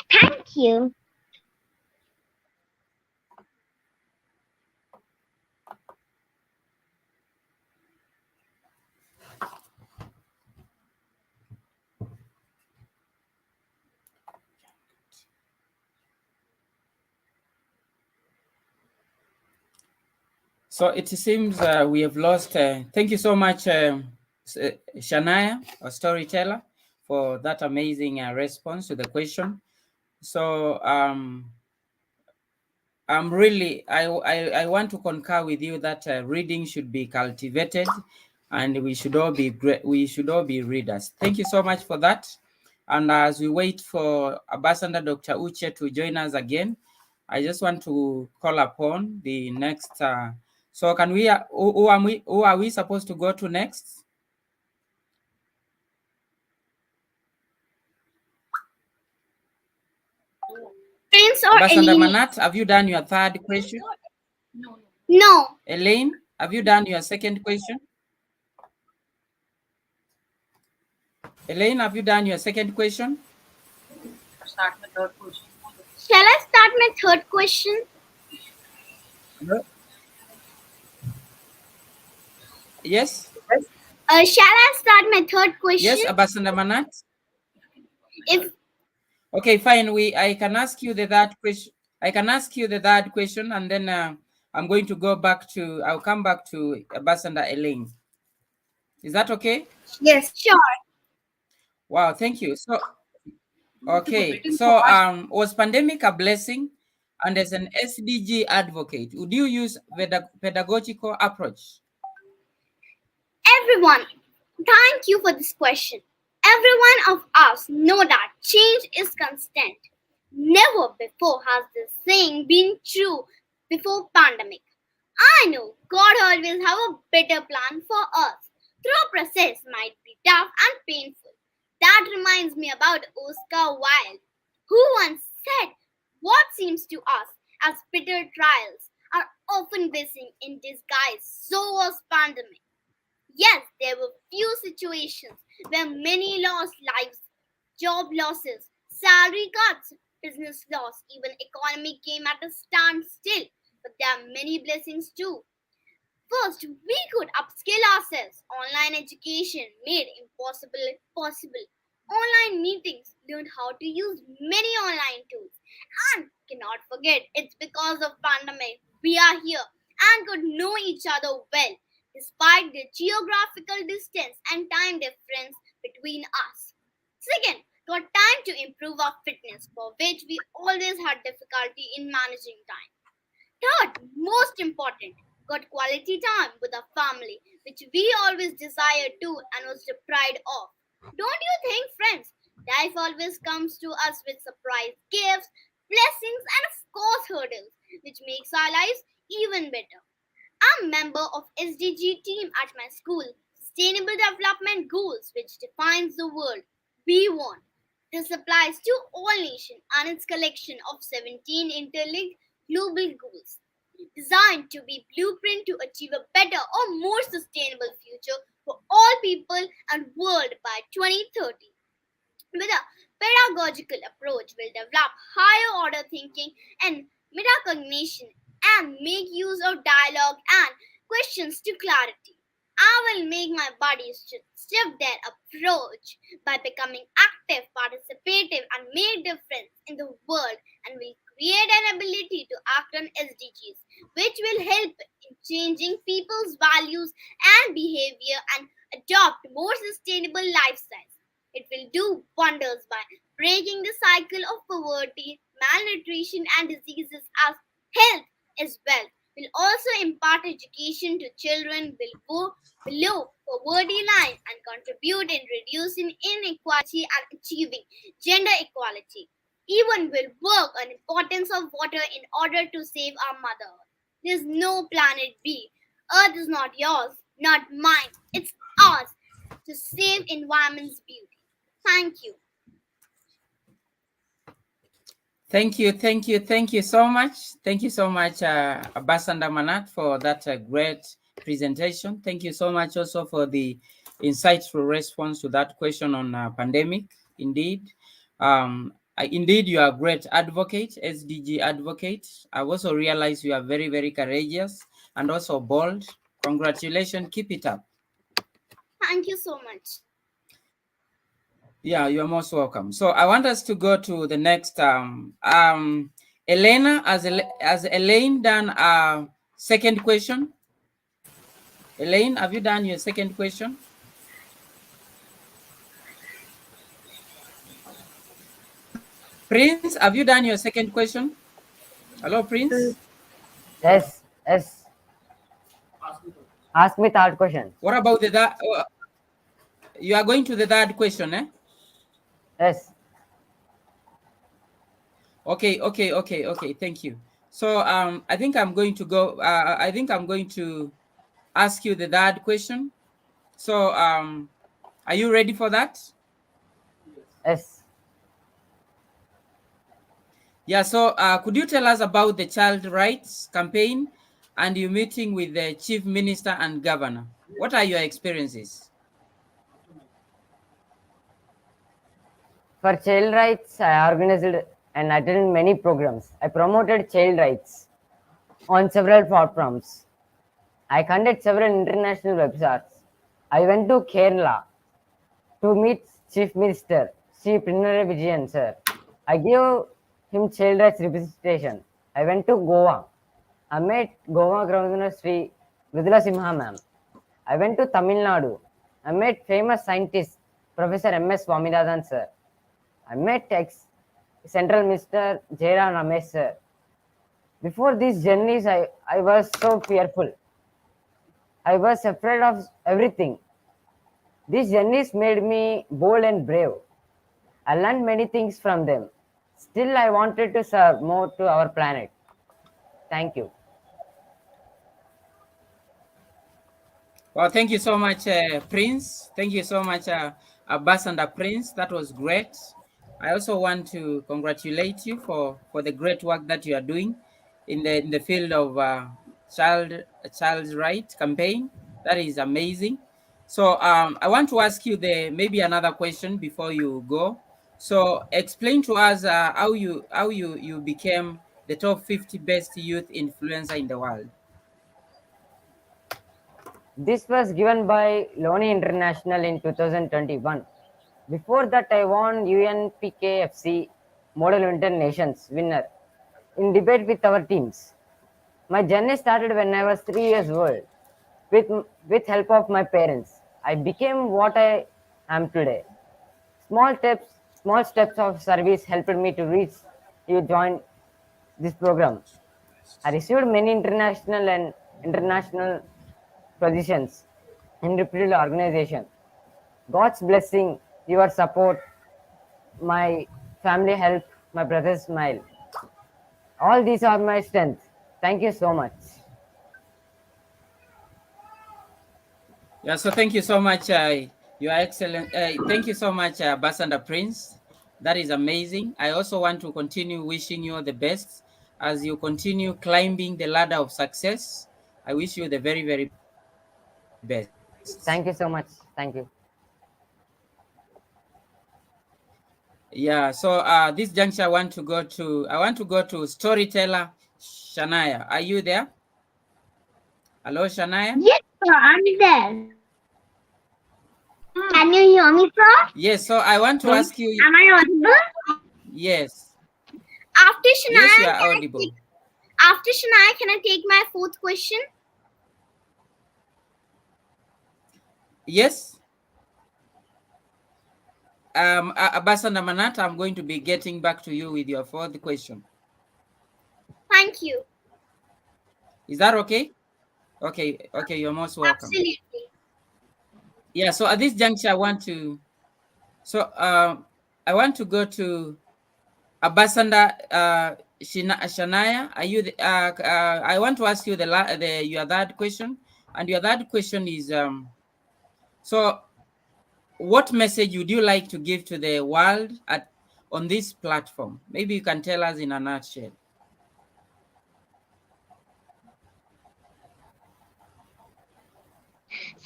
Thank you. So it seems we have lost. Thank you so much, Shania, our storyteller, for that amazing response to the question. So I'm really, I want to concur with you that reading should be cultivated, and we should all be great. We should all be readers. Thank you so much for that. And as we wait for Ambassador Dr. Uche to join us again, I just want to call upon the next. So can we? Who are we supposed to go to next? Prince or Ambassador Elaine? Manat, have you done your third question? No. Elaine, have you done your second question? Elaine, have you done your second question? Shall I start my third question? Yes. Shall I start my third question? Yes, Ambassador Manat. If Okay, fine. I can ask you the third question. I can ask you the third question, and then I'm going to go back to. I'll come back to Ambassador Elaine. Is that okay? Yes, sure. Wow, thank you. So, okay. So, was pandemic a blessing? And as an SDG advocate, would you use pedagogical approach? Everyone, thank you for this question. Every one of us know that change is constant. Never before has this saying been true before pandemic. I know God always have a better plan for us. Through process might be tough and painful. That reminds me about Oscar Wilde, who once said, "What seems to us as bitter trials are often blessing in disguise." So was pandemic. Yes, there were few situations where many lost lives, job losses, salary cuts, business loss, even economy came at a standstill. But there are many blessings too. First, we could upskill ourselves. Online education made impossible possible. Online meetings learned how to use many online tools. And cannot forget forget it's because of pandemic we are here and could know each other well, despite the geographical distance and time difference between us. Second, got time to improve our fitness, for which we always had difficulty in managing time. Third, most important, got quality time with our family, which we always desired to and was deprived of. Don't you think, friends? Life always comes to us with surprise gifts, blessings, and of course hurdles, which makes our lives even better. I'm a member of SDG team at my school, Sustainable Development Goals, which defines the world we want. This applies to all nations and its collection of 17 interlinked global goals, designed to be blueprint to achieve a better or more sustainable future for all people and world by 2030. With a pedagogical approach, will develop higher order thinking and metacognition and make use of dialogue and questions to clarity. I will make my body shift their approach by becoming active, participative, and make difference in the world, and will create an ability to act on SDGs, which will help in changing people's values and behavior and adopt more sustainable lifestyles. It will do wonders by breaking the cycle of poverty, malnutrition, and diseases as health is wealth. Will also impart education to children below poverty line and contribute in reducing inequality and achieving gender equality. Even will work on importance of water in order to save our mother Earth. There's no planet B. Earth is not yours, not mine. It's ours to save environment's beauty. Thank you. Thank you so much. Thank you so much, Ambassador Manat, for that great presentation. Thank you so much also for the insightful response to that question on pandemic. Indeed, indeed, you are a great advocate, SDG advocate. I also realize you are very, very courageous and also bold. Congratulations. Keep it up. Thank you so much. Yeah, you're most welcome. So I want us to go to the next. Elena, has Elaine done a second question? Elaine, have you done your second question? Prince, have you done your second question? Hello, Prince. Yes. Ask me third question. What about the you are going to the third question, eh? Yes. Okay. Thank you. So I think I'm going to go. I think I'm going to ask you the third question. So are you ready for that? Yes. Yeah. So could you tell us about the child rights campaign and your meeting with the chief minister and governor? What are your experiences? For child rights, I organized and attended many programs. I promoted child rights on several platforms. I conducted several international webinars. I went to Kerala to meet Chief Minister Sri Pinarayi Vijayan sir. I gave him child rights representation. I went to Goa. I met Goa Governor Sri Vidula Simha ma'am. I went to Tamil Nadu. I met famous scientist Professor M.S. Swaminathan sir. I met Central Minister Jairam Ramesh sir. Before these journeys, I was so fearful. I was afraid of everything. These journeys made me bold and brave. I learned many things from them. Still, I wanted to serve more to our planet. Thank you. Well, thank you so much, Prince. Thank you so much, Ambassador Prince. That was great. I also want to congratulate you for the great work that you are doing in the field of child's right campaign. That is amazing. So I want to ask you maybe another question before you go. So explain to us how you became the top 50 best youth influencer in the world. This was given by Loni International in 2021. Before that, I won UNPKFC Model Winter Nations winner. in debate with our teams. My journey started when I was 3 years old. With help of my parents, I became what I am today. Small steps, small steps of service helped me to reach you join this program. I received many international positions in reputed organization. God's blessing, your support, my family help, my brother's smile. All these are my strength. Thank you so much. Yeah, so thank you so much. You are excellent. Thank you so much, Ambassador Prince. That is amazing. I also want to continue wishing you all the best as you continue climbing the ladder of success. I wish you the very, very best. Thank you so much. Thank you. Yeah, so this juncture I want to go to storyteller Shania. Are you there? Hello, Shania? Yes, sir, I'm there. Can you hear me, sir? Yes, so I want to ask you. Am I audible? Yes. After Shania, Yes, you are audible. After Shania, can I take my fourth question? Yes. Ambassador Manata, I'm going to be getting back to you with your fourth question. Thank you. Is that okay? Okay, you're most welcome. Absolutely. Yeah, so at this juncture, I want to go to Ambassador Shania. Are you? I want to ask you your third question, and your third question is so what message would you like to give to the world on this platform? Maybe you can tell us in a nutshell.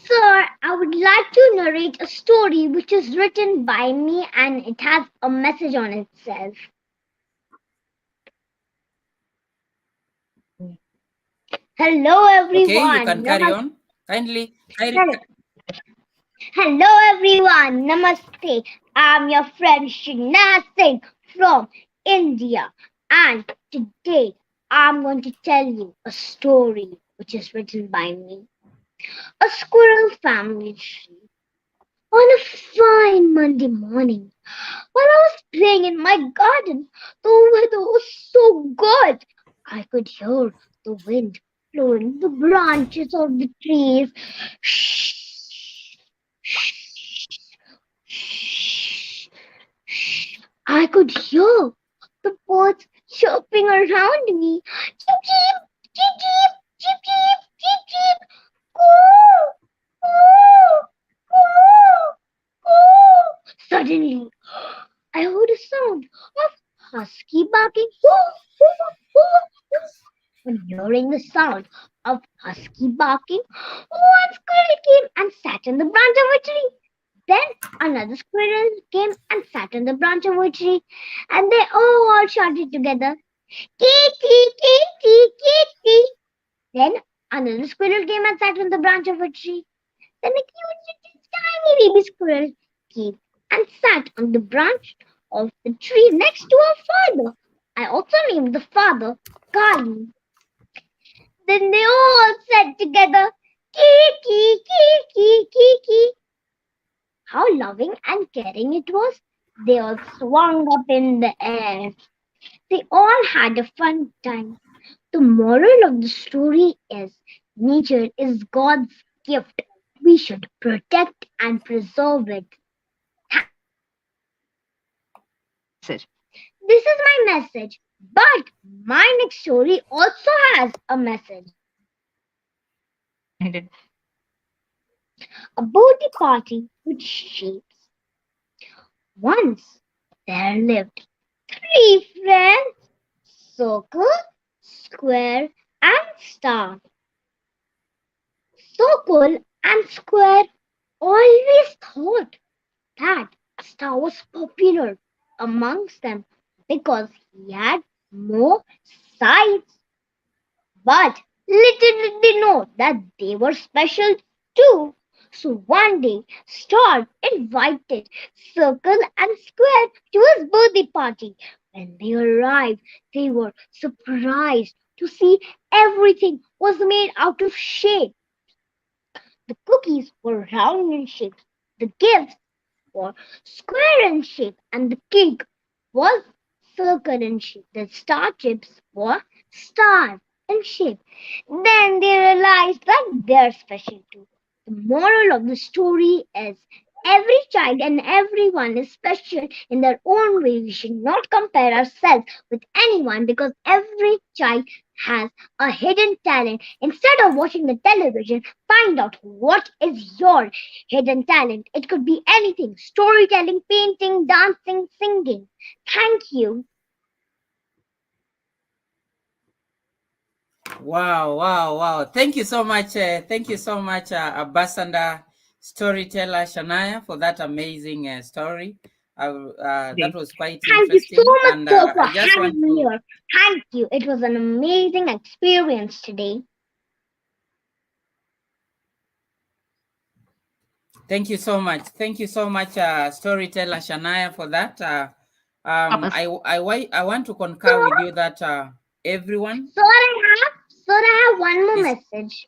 Sir, I would like to narrate a story which is written by me and it has a message on itself. Hello, everyone. Okay, you can carry on. Kindly. Hello, everyone. Namaste. I'm your friend Shina Singh from India, and today I'm going to tell you a story which is written by me. A squirrel family tree. On a fine Monday morning, while I was playing in my garden, the weather was so good. I could hear the wind blowing the branches of the trees. I could hear the birds chirping around me. Cheep, cheep, cheep, cheep, cheep, cheep, cheep, cheep. Coo, coo, coo, coo. Suddenly, I heard a sound of husky barking. On hearing the sound of husky barking, one squirrel came and sat on the branch of a tree. Then another squirrel came and sat on the branch of a tree, and they all shouted together, "Kee, kee, kee, kee, kee, kee." Then another squirrel came and sat on the branch of a tree. Then a cute tiny baby squirrel came and sat on the branch of the tree next to her father. I also named the father Kali. Then they all said together, "Kee, kee, kee, kee, kee, kee." How loving and caring it was. They all swung up in the air. They all had a fun time. The moral of the story is nature is God's gift. We should protect and preserve it. This is my message. But my next story also has a message. A birthday party with shapes. Once there lived 3 friends, circle, square, and star. Circle and square always thought that star was popular amongst them because he had more sides. But little did they know that they were special too. So one day, Star invited Circle and Square to his birthday party. When they arrived, they were surprised to see everything was made out of shape. The cookies were round in shape, the gifts were square in shape, and the cake was circle in shape. The star chips were star in shape. Then they realized that they're special too. The moral of the story is every child and everyone is special in their own way. We should not compare ourselves with anyone because every child has a hidden talent. Instead of watching the television, find out what is your hidden talent. It could be anything: storytelling, painting, dancing, singing. Thank you. Wow. Thank you so much. Ambassador Storyteller Shania, for that amazing story. That was quite Thank you so interesting. much, And sir, for I just want having me to here. Thank you. It was an amazing experience today. thank you so much. Thank you so much, Storyteller Shania, for that. I want to concur with you that everyone I have one more is message.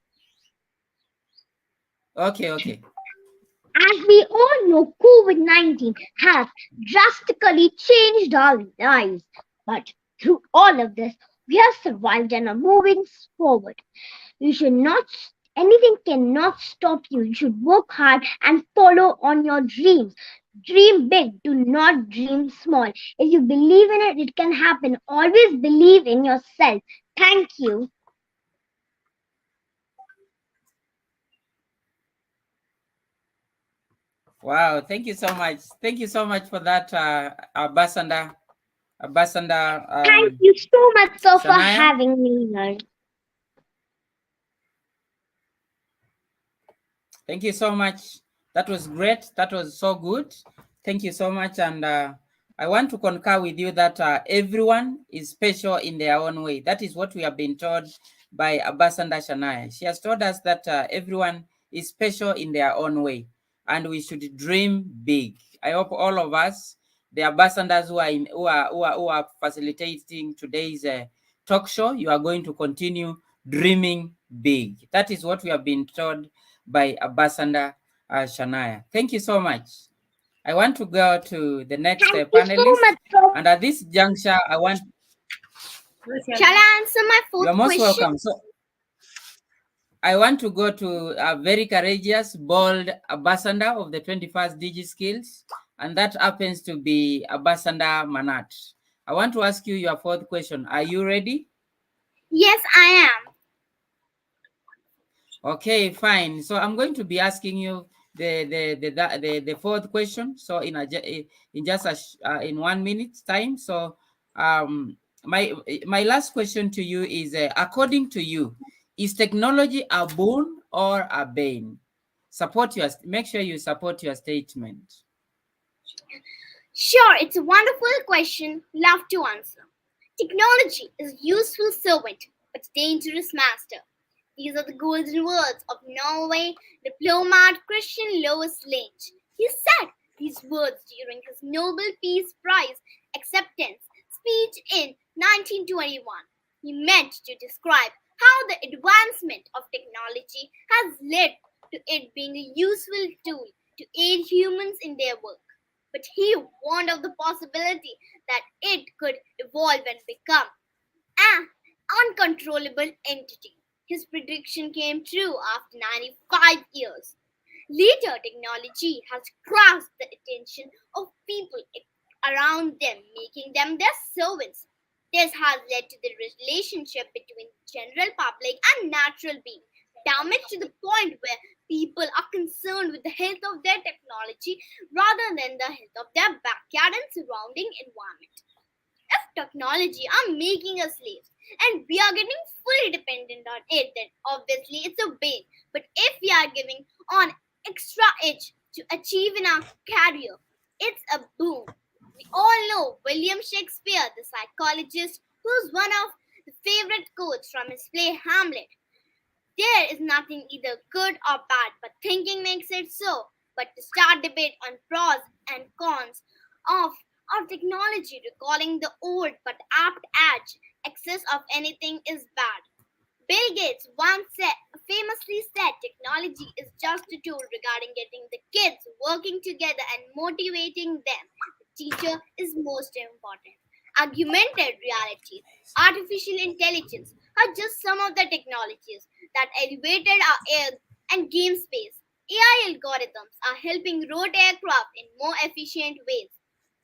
okay. As we all know, COVID-19 has drastically changed our lives. But through all of this, we have survived and are moving forward. You should not, anything cannot stop you. You should work hard and follow on your dreams. Dream big, do not dream small. If you believe in it, it can happen. Always believe in yourself. Thank you. Wow, thank you so much. Thank you so much for that, Ambassador Thank you so much, sir, for Shania. having me here. Thank you so much. That was great. That was so good. Thank you so much. And I want to concur with you that everyone is special in their own way. That is what we have been told by Ambassador Shania. She has told us that everyone is special in their own way, and we should dream big. I hope all of us, the ambassadors who are facilitating today's talk show, you are going to continue dreaming big. That is what we have been told by Ambassador Shania. Thank you so much. I want to go to the next Thank you so panelist. much, sir. And at this juncture, Shall I answer my you're fourth most question? welcome. So I want to go to a very courageous, bold ambassador of the 21st DigiSkills, and that happens to be Ambassador Manat. I want to ask you your fourth question. Are you ready? Yes, I am. Okay, fine. So I'm going to be asking you the fourth question. So in just in 1 minute time. So my last question to you is, according to you, is technology a boon or a bane? Make sure you support your statement. Sure, it's a wonderful question. Love to answer. Technology is a useful servant, but a dangerous master. These are the golden words of Norway diplomat Christian Lois Lange. He said these words during his Nobel Peace Prize acceptance speech in 1921. He meant to describe how the advancement of technology has led to it being a useful tool to aid humans in their work. But he warned of the possibility that it could evolve and become an uncontrollable entity. His prediction came true after 95 years. Later, technology has grasped the attention of people around them, making them their servants. This has led to the relationship between the general public and natural beings damaged to the point where people are concerned with the health of their technology rather than the health of their backyard and surrounding environment. If technology are making us slaves and we are getting fully dependent on it, then obviously it's a bane. But if we are giving on extra edge to achieve in our career, it's a boon. We all know William Shakespeare, the psychologist, who's one of the favorite quotes from his play Hamlet. There is nothing either good or bad, but thinking makes it so. But to start debate on pros and cons of Our technology recalling the old but apt adage, excess of anything is bad. Bill Gates once famously said technology is just a tool regarding getting the kids working together and motivating them. The teacher is most important. Augmented reality, artificial intelligence are just some of the technologies that elevated our air and game space. AI algorithms are helping road aircraft in more efficient ways.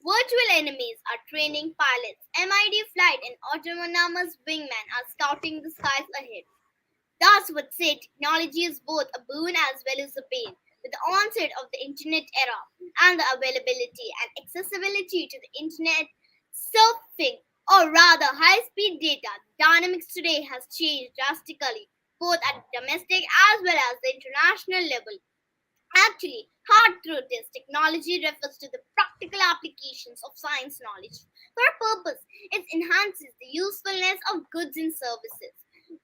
Virtual enemies are training pilots. MID flight and autonomous wingmen are scouting the skies ahead. Thus would say technology is both a boon as well as a bane. With the onset of the internet era and the availability and accessibility to the internet, surfing, or rather high-speed data, dynamics today has changed drastically, both at domestic as well as the international level. Actually, hard truth is technology refers to the practical applications of science knowledge. For a purpose, it enhances the usefulness of goods and services.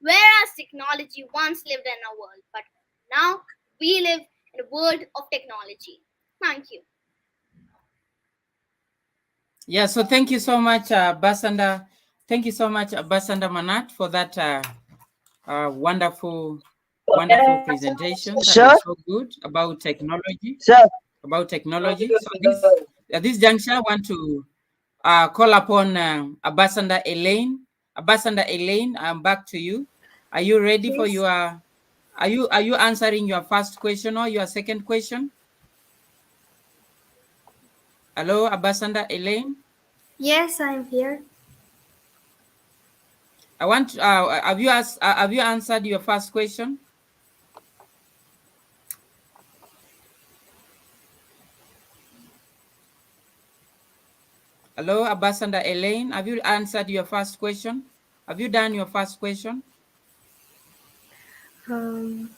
Whereas technology once lived in a world, but now we live in a world of technology. Thank you. Yeah, so thank you so much, Basanda. Thank you so much, Basanda Manat, for that wonderful presentation. That Sir? was so good about technology. Sir, So at this juncture, I want to call upon Ambassador Elaine. Ambassador Elaine, I'm back to you. Are you ready for your? Are you answering your first question or your second question? Hello, Ambassador Elaine. Yes, I'm here. I want. Have you answered your first question? Hello, Ambassador Elaine. Have you answered your first question? Have you done your first question? Um,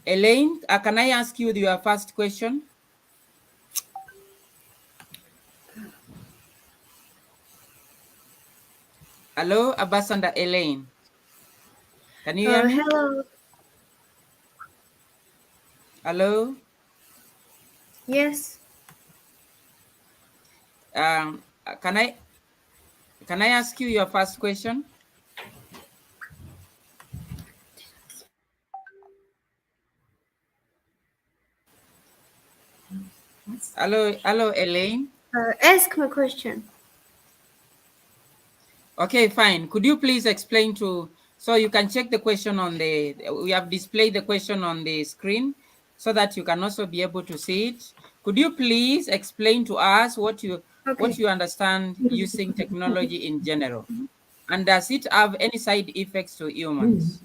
Elaine, can I ask you your first question? Hello, Ambassador Elaine. Can you hear me? hello. Hello. Yes. Can I ask you your first question? Hello, Elaine. Ask my question. Okay, fine. Could you please explain so you can check the question we have displayed the question on the screen so that you can also be able to see it. Could you please explain to us what you understand using technology in general? And does it have any side effects to humans?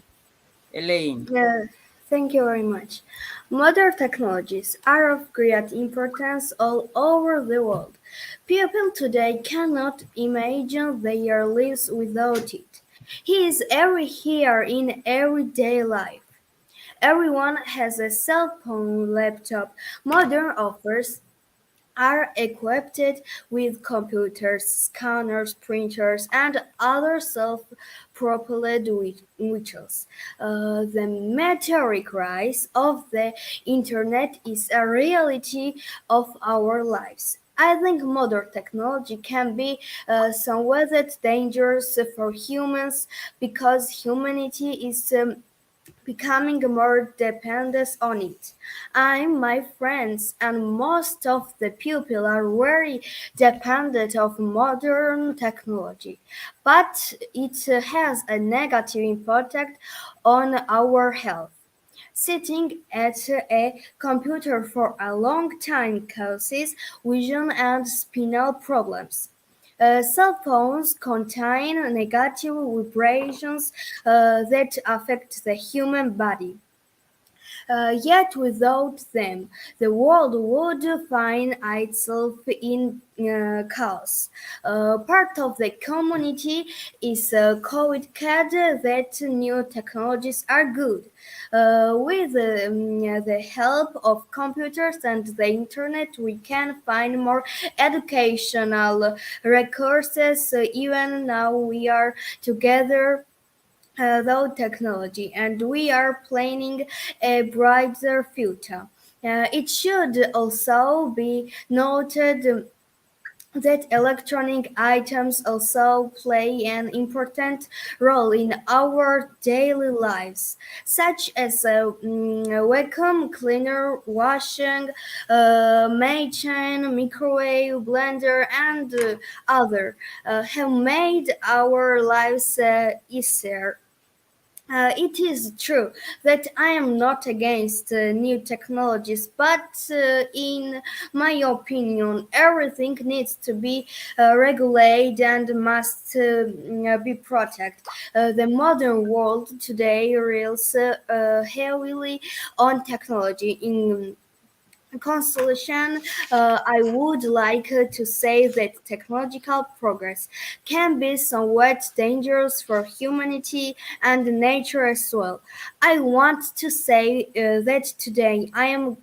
Elaine. Thank you very much. Modern technologies are of great importance all over the world. People today cannot imagine their lives without it. He is everywhere in everyday life. Everyone has a cell phone, laptop. Modern offers are equipped with computers, scanners, printers, and other self-propelled vehicles. The meteoric rise of the Internet is a reality of our lives. I think modern technology can be somewhat dangerous for humans because humanity is becoming more dependent on it. I, my friends, and most of the people are very dependent of modern technology, but it has a negative impact on our health. Sitting at a computer for a long time causes vision and spinal problems. Cell phones contain negative vibrations that affect the human body. Yet without them, the world would find itself in chaos. Part of the community is co-educated that new technologies are good. With the help of computers and the internet, we can find more educational resources. Even now, we are together though technology, and we are planning a brighter future. It should also be noted that electronic items also play an important role in our daily lives, such as a vacuum cleaner, washing machine, microwave, blender, and other have made our lives easier. It is true that I am not against new technologies, but in my opinion, everything needs to be regulated and must be protected. The modern world today relies heavily on technology. In conclusion, I would like to say that technological progress can be somewhat dangerous for humanity and nature as well. I want to say that today I am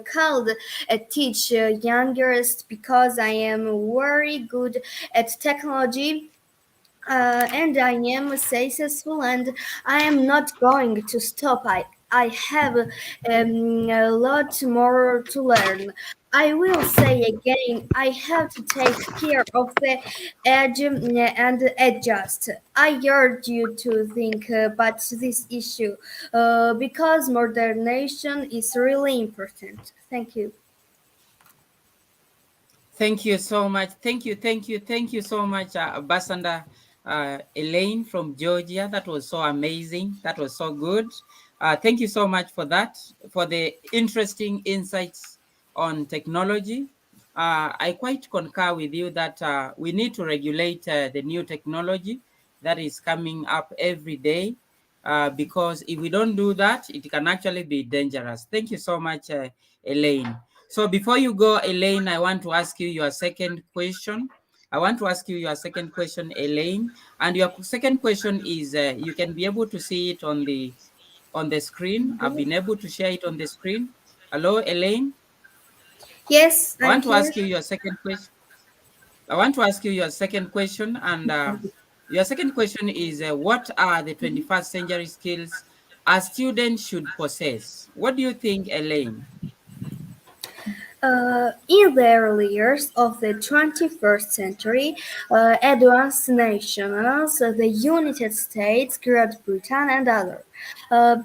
called a teach youngest because I am very good at technology and I am successful, and I am not going to stop. I have a lot more to learn. I will say again, I have to take care of the edge and adjust. I urge you to think about this issue because modernization is really important. Thank you. Thank you so much. Thank you so much, Ambassador Elaine from Georgia. That was so amazing. That was so good. Thank you so much for that, for the interesting insights on technology. I quite concur with you that we need to regulate the new technology that is coming up every day, because if we don't do that, it can actually be dangerous. Thank you so much, Elaine. So before you go, Elaine, I want to ask you your second question. Elaine. And your second question is, you can be able to see it on the screen. I've been able to share it on the screen. Hello, Elaine. Yes, I I'm want to here. ask you your second question. And your second question is, what are the 21st century skills a student should possess? What do you think, Elaine? In the early years of the 21st century, advanced nations, the United States, Great Britain, and others,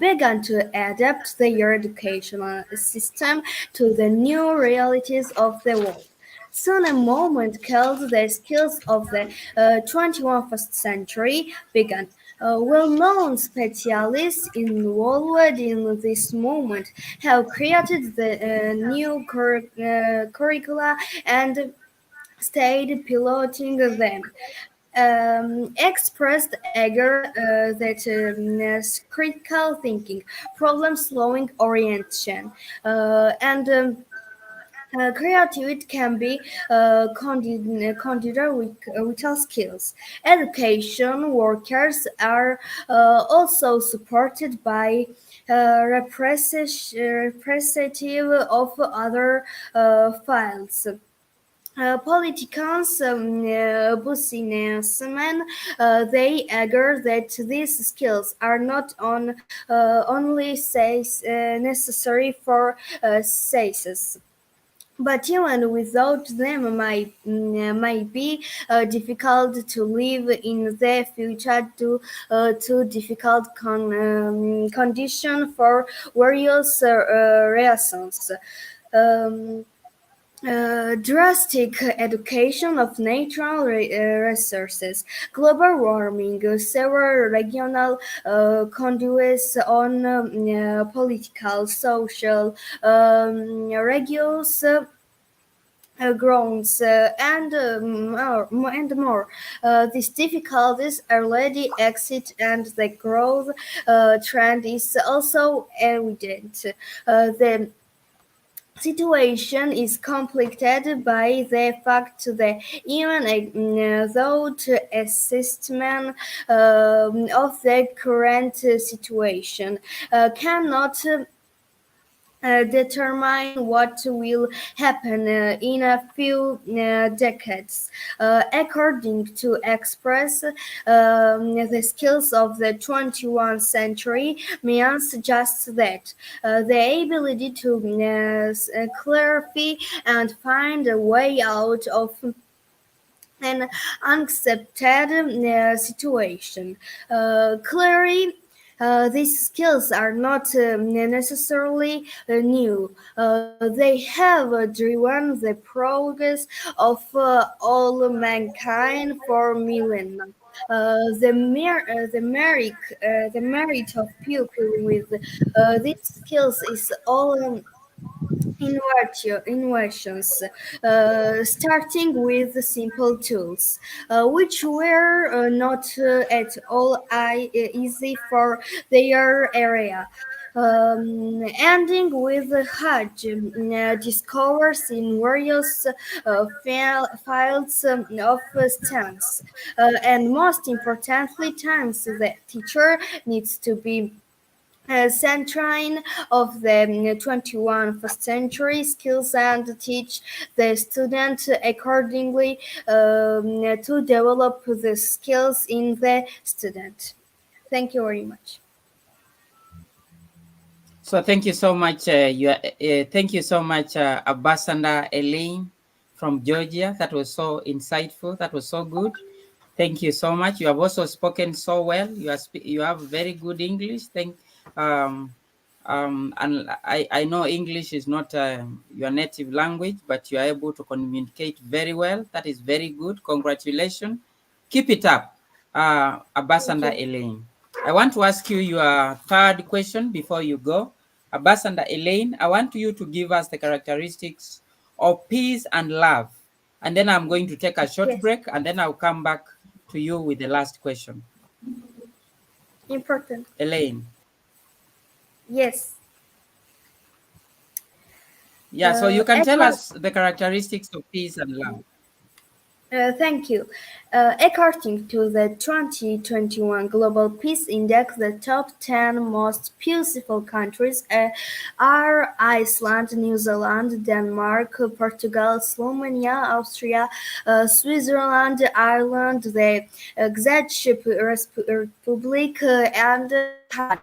began to adapt their educational system to the new realities of the world. Soon a movement called the skills of the 21st century began. Well-known specialists involved in this movement have created the new curricula and stayed piloting them. Expressed anger that critical thinking, problem-solving orientation, and creativity can be considered with vital skills. Education workers are also supported by representative of other fields. Politicians, businessmen, they argue that these skills are not only necessary for success, but even without them might be difficult to live in the future due to difficult condition for various reasons. Um, Drastic education of natural resources, global warming, several regional conduits on political, social, religious grounds, and more. These difficulties already exist, and the growth trend is also evident. The situation is complicated by the fact that even though assessment of the current situation cannot determine what will happen in a few decades. According to Express, the skills of the 21st century means just that the ability to clarify and find a way out of an unaccepted situation. Clearly, these skills are not necessarily new. They have driven the progress of all mankind for millennia. The merit of people with these skills is all innovations, starting with simple tools, which were not at all easy for their area. Ending with Hajj discovers in various files of stamps, and most importantly, times the teacher needs to be centrine of the 21st century skills and teach the student accordingly to develop the skills in the student. Thank you very much. So thank you so much. Thank you so much, Ambassador Elaine from Georgia. That was so insightful. That was so good. Thank you so much. You have also spoken so well. You have very good English. And I know English is not your native language, but you are able to communicate very well. That is very good. Congratulations. Keep it up, Ambassador Elaine. I want to ask you your third question before you go. Ambassador Elaine, I want you to give us the characteristics of peace and love. And then I'm going to take a short break, and then I'll come back to you with the last question. Important. Elaine. Yes. Yeah, so you can tell us the characteristics of peace and love. Thank you. According to the 2021 Global Peace Index, the top 10 most peaceful countries are Iceland, New Zealand, Denmark, Portugal, Slovenia, Austria, Switzerland, Ireland, the Czech Republic, and Canada.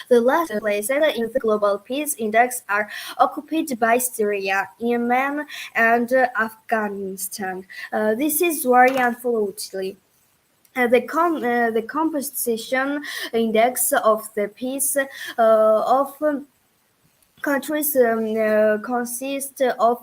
The last places in the Global Peace Index are occupied by Syria, Yemen, and Afghanistan. This is very unfortunately. The composition index of the peace of countries consist of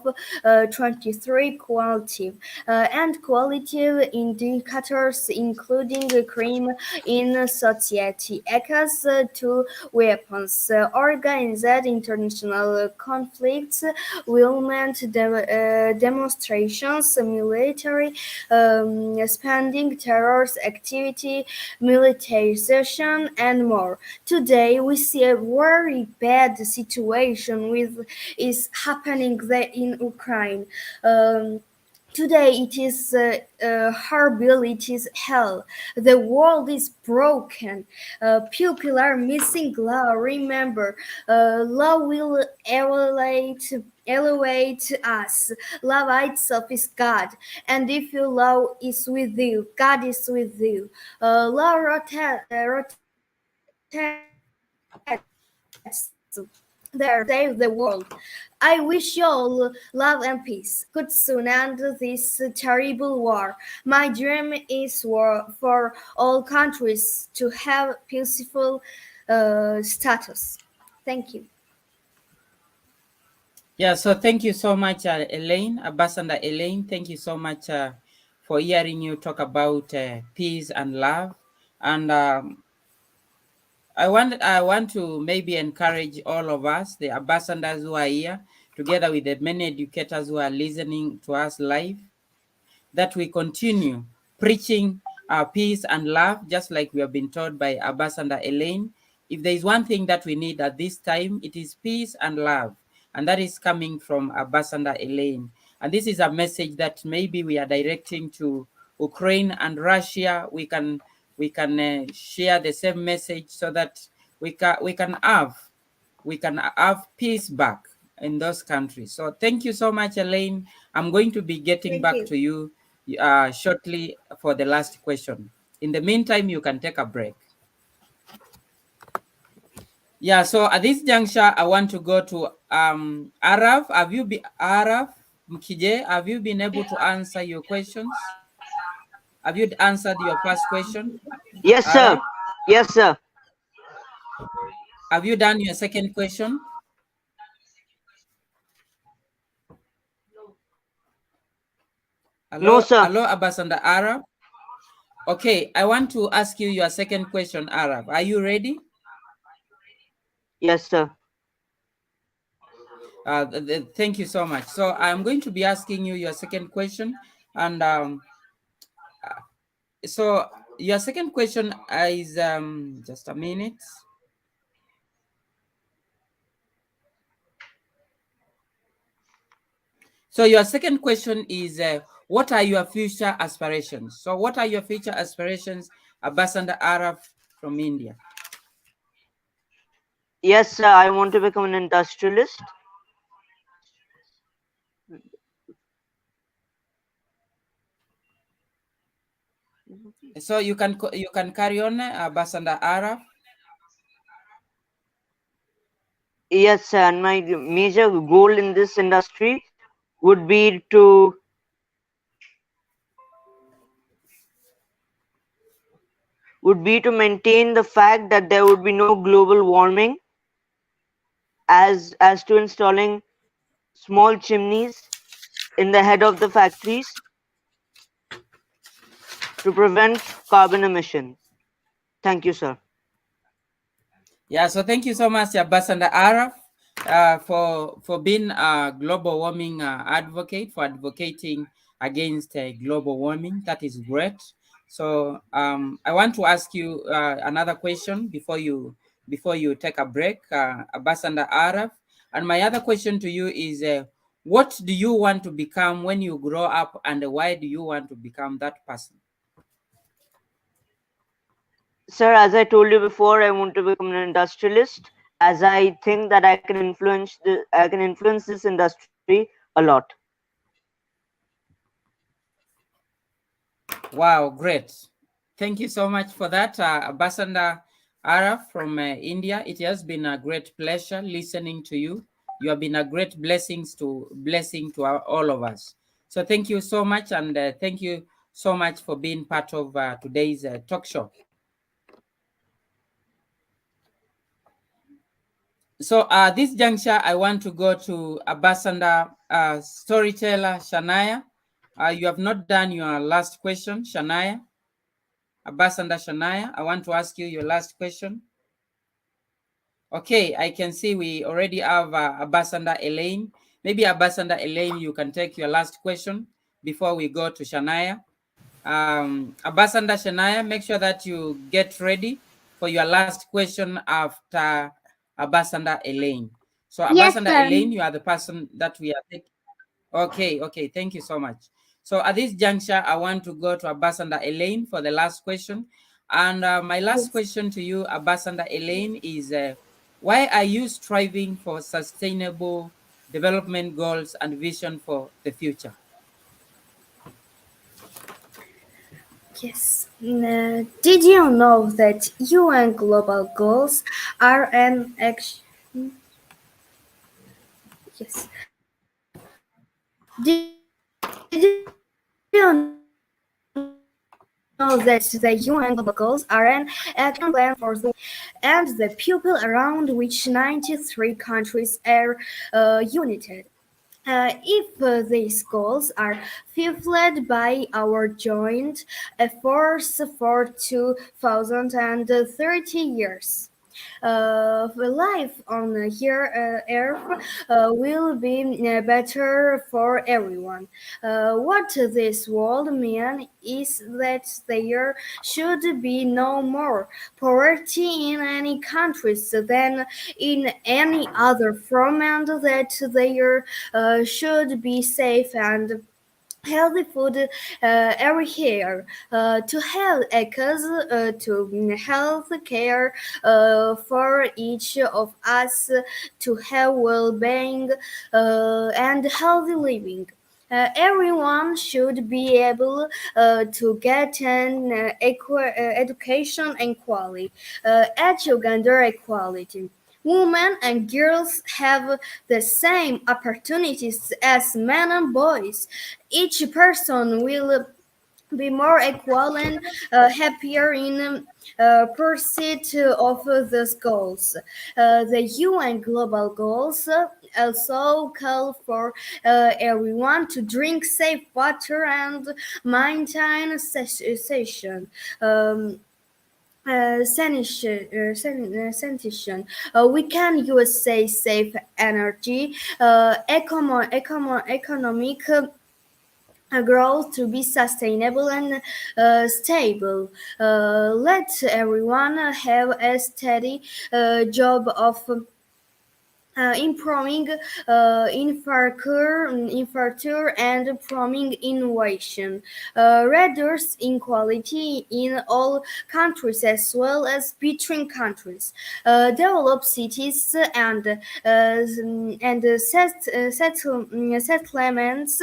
23 qualitative and qualitative indicators, including crime in society, access to weapons, organized international conflicts, violent demonstrations, military spending, terror activity, militarization, and more. Today, we see a very bad situation is happening there in Ukraine. Today it is horrible, it is hell. The world is broken. People are missing law. Remember, law will elevate us. Love itself is God. And if your love is with you, God is with you. Love rotates there save the world. I wish you all love and peace could soon end this terrible war. My dream is for all countries to have peaceful status. Thank you. Yeah, so thank you so much, Elaine, Ambassador Elaine. Thank you so much for hearing you talk about peace and love. And I want to maybe encourage all of us, the ambassadors who are here, together with the many educators who are listening to us live, that we continue preaching peace and love, just like we have been taught by Ambassador Elaine. If there is one thing that we need at this time, it is peace and love. And that is coming from Ambassador Elaine. And this is a message that maybe we are directing to Ukraine and Russia. We can share the same message so that we can have peace back in those countries. So thank you so much, Elaine. I'm going to be getting Thank back you. to you shortly for the last question. In the meantime, you can take a break. Yeah, so at this juncture, I want to go to Araf. Araf Mkije, have you been able to answer your questions? Have you answered your first question? Yes, sir. Araf, Yes, sir. have you done your second question? No, sir. Hello, Ambassador Araf. Okay, I want to ask you your second question, Araf. Are you ready? Yes, sir. Thank you so much. So I'm going to be asking you your second question, and so your second question is just a minute. So your second question is what are your future aspirations? So what are your future aspirations, Ambassador Araf from India? Yes, sir. I want to become an industrialist. So you can carry on, Ambassador Araf. Yes, sir. And my major goal in this industry would be to maintain the fact that there would be no global warming, as to installing small chimneys in the head of the factories to prevent carbon emissions. Thank you, sir. Yeah, so thank you so much, Ambassador Araf, for being a global warming advocate, for advocating against global warming. That is great. So I want to ask you another question before you take a break, Ambassador Araf. And my other question to you is, what do you want to become when you grow up, and why do you want to become that person? Sir, as I told you before, I want to become an industrialist, as I think that I can influence this industry a lot. Wow, great. Thank you so much for that, Ambassador Araf from India. It has been a great pleasure listening to you. You have been a great blessing to all of us. So thank you so much, and thank you so much for being part of today's talk show. So this juncture, I want to go to Ambassador storyteller Shania. You have not done your last question, Shania. Ambassador Shania, I want to ask you your last question. Okay, I can see we already have Ambassador Elaine. Maybe Ambassador Elaine, you can take your last question before we go to Shania. Ambassador Shania, make sure that you get ready for your last question after Ambassador Elaine. So Yes, Ambassador sir. Elaine, you are the person that we are taking. Okay, thank you so much. So at this juncture, I want to go to Ambassador Elaine for the last question. And my last question to you, Ambassador Elaine, is why are you striving for sustainable development goals and vision for the future? Yes. Did you know that UN global goals are an action? Yes. Did you know that the UN global goals are an action plan for the and the people around which 93 countries are united? If these goals are fulfilled by our joint efforts for 2030 years, life on here Earth will be better for everyone. What this would mean is that there should be no more poverty in any countries than in any other form, and that there should be safe and healthy food every year to health echoes to health care for each of us to have well-being and healthy living. Everyone should be able to get an education and quality, gender equality. Women and girls have the same opportunities as men and boys. Each person will be more equal and happier in pursuit of those goals. The UN global goals also call for everyone to drink safe water and maintain sanitation. Sanitation. We can use safe energy, economic growth to be sustainable and stable. Let everyone have a steady job of improving infrastructure and promoting innovation, reduce inequality in all countries as well as between countries, develop cities and settlements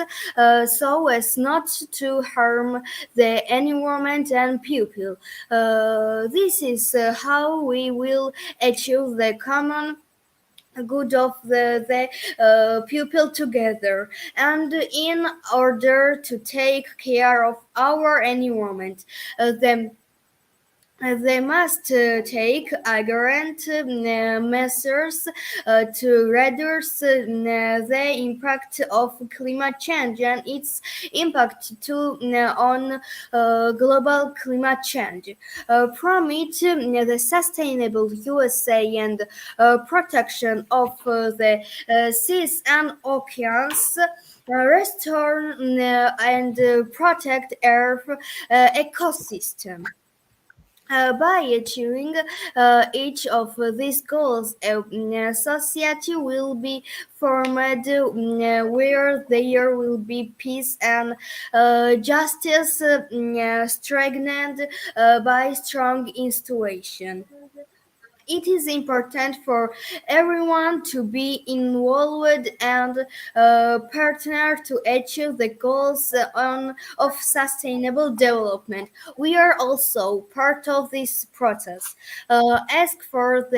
so as not to harm the environment and people. This is how we will achieve the common good of the people together, and in order to take care of our environment, they must take urgent measures to reduce the impact of climate change and its impact on global climate change. Promote the sustainable USA and protection of the seas and oceans. Restore and protect Earth ecosystem. By achieving each of these goals, a society will be formed where there will be peace and justice strengthened by strong institutions. It is important for everyone to be involved and partner to achieve the goals of sustainable development. We are also part of this process. Ask for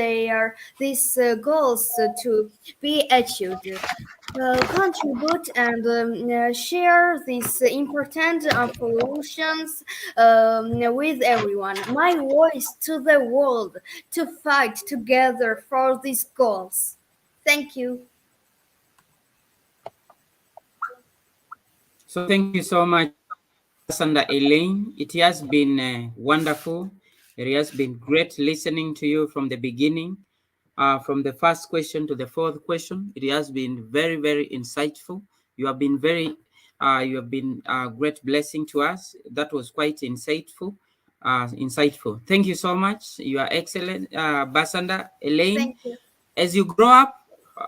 these goals to be achieved. Contribute and share these important solutions with everyone. My voice to the world to fight together for these goals. Thank you. So thank you so much, Sandra Elaine. It has been wonderful. It has been great listening to you from the beginning, from the first question to the fourth question. It has been very, very insightful. You have been a great blessing to us. That was quite insightful. Thank you so much. You are excellent, Basanda Elaine. Thank you. As you grow up,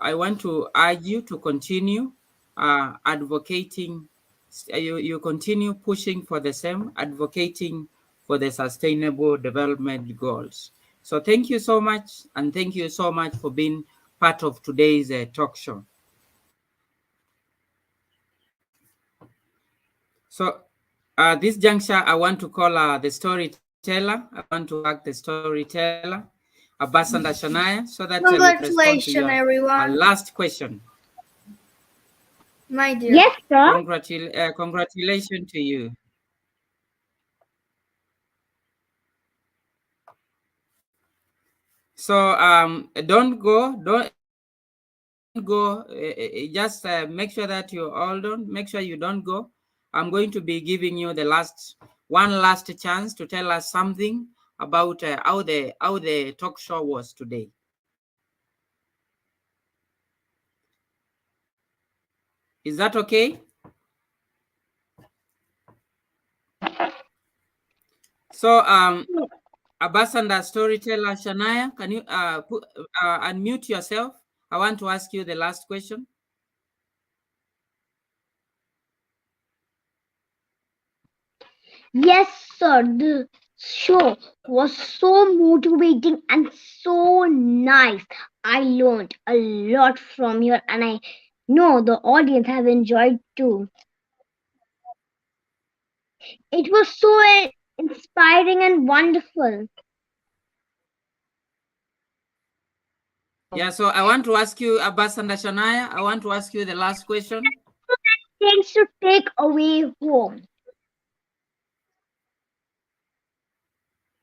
I want to urge you to continue advocating. You continue pushing for the same, advocating for the sustainable development goals. So thank you so much, and thank you so much for being part of today's talk show. So this juncture, I want to call the storyteller. I want to ask the storyteller, Abasanda Shania, so that we can respond to your everyone. last question. My dear. Yes, sir. Congratulations to you. So don't go. Just make sure that you hold on. Make sure you don't go. I'm going to be giving you the one last chance to tell us something about how the talk show was today. Is that okay? So Abasanda storyteller Shania, can you unmute yourself? I want to ask you the last question. Yes, sir. The show was so motivating and so nice. I learned a lot from here, and I know the audience have enjoyed too. It was so inspiring and wonderful. Yeah, so I want to ask you, Ambassador Shania, I want to ask you the last question. Things to take away home.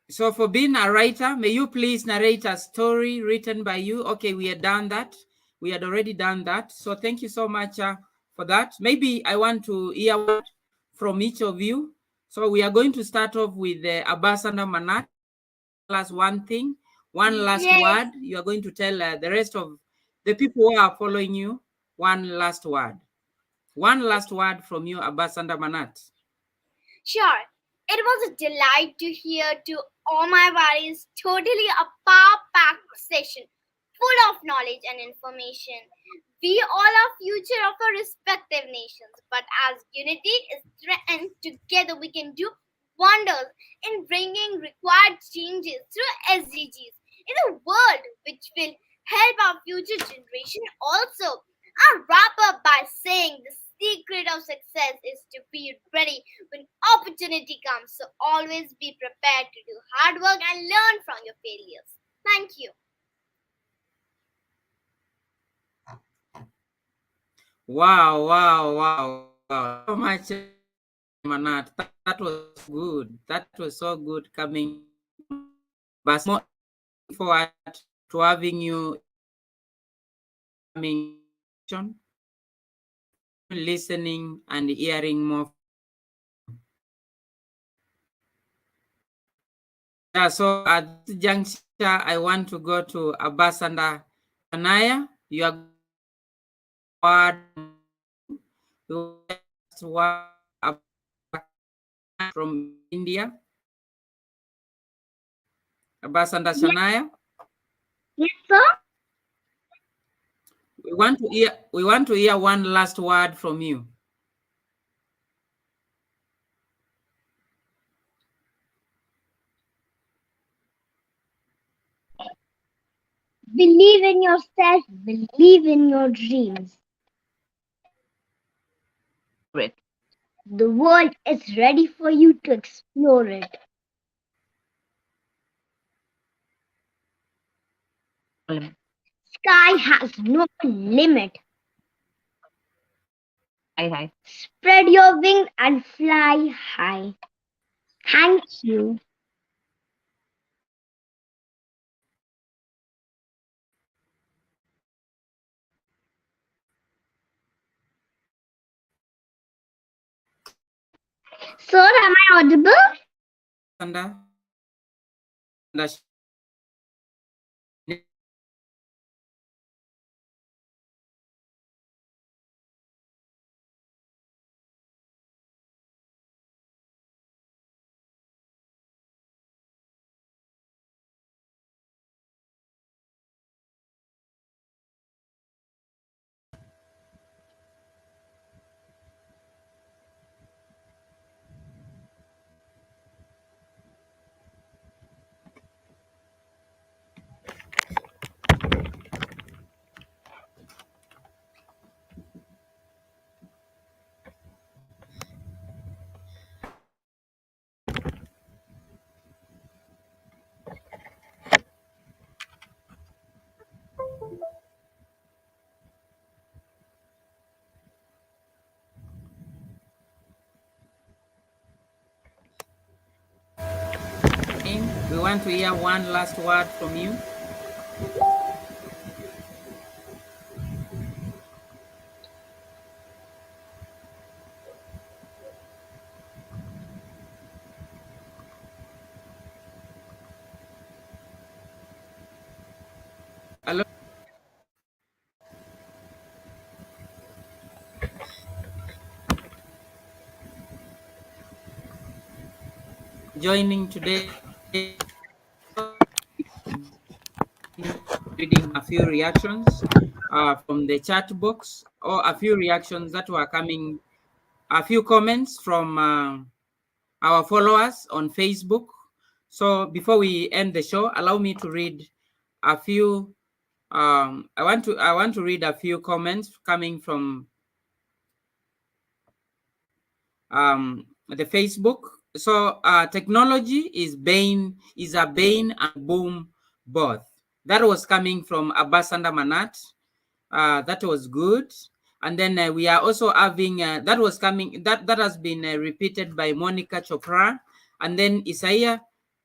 So for being a writer, may you please narrate a story written by you? Okay, we had done that. We had already done that. So thank you so much for that. Maybe I want to hear from each of you. So we are going to start off with Ambassador Manat. Tell us one thing, one last word. You are going to tell the rest of the people who are following you one last word. One last word from you, Ambassador Manat. Sure. It was a delight to hear to all my worries. Totally a power-packed session, full of knowledge and information. We all are future of our respective nations, but as unity is threatened, together we can do wonders in bringing required changes through SDGs in a world which will help our future generation also. I'll wrap up by saying the secret of success is to be ready when opportunity comes. So always be prepared to do hard work and learn from your failures. Thank you. Wow, wow, wow, wow. So much, Manat. That was good. That was so good coming. But more forward to having you coming, listening and hearing more. Yeah, so at this juncture, I want to go to Ambassador Anaya. You are from India. Ambassador Shania. Yes, sir. We want to hear one last word from you. Believe in yourself. Believe in your dreams. Brit. The world is ready for you to explore it. Sky has no limit. Hi. Spread your wings and fly high. Thank you. Sir, am I audible? We want to hear one last word from you. Hello. Joining today, reading a few reactions from the chat box, or a few reactions that were coming, a few comments from our followers on Facebook. So before we end the show, allow me to read a few. I want to read a few comments coming from the Facebook. So technology is a bane and boom both. That was coming from Abasanda Manat. That was good. And then we are also having that has been repeated by Monica Chopra. And then Isaiah.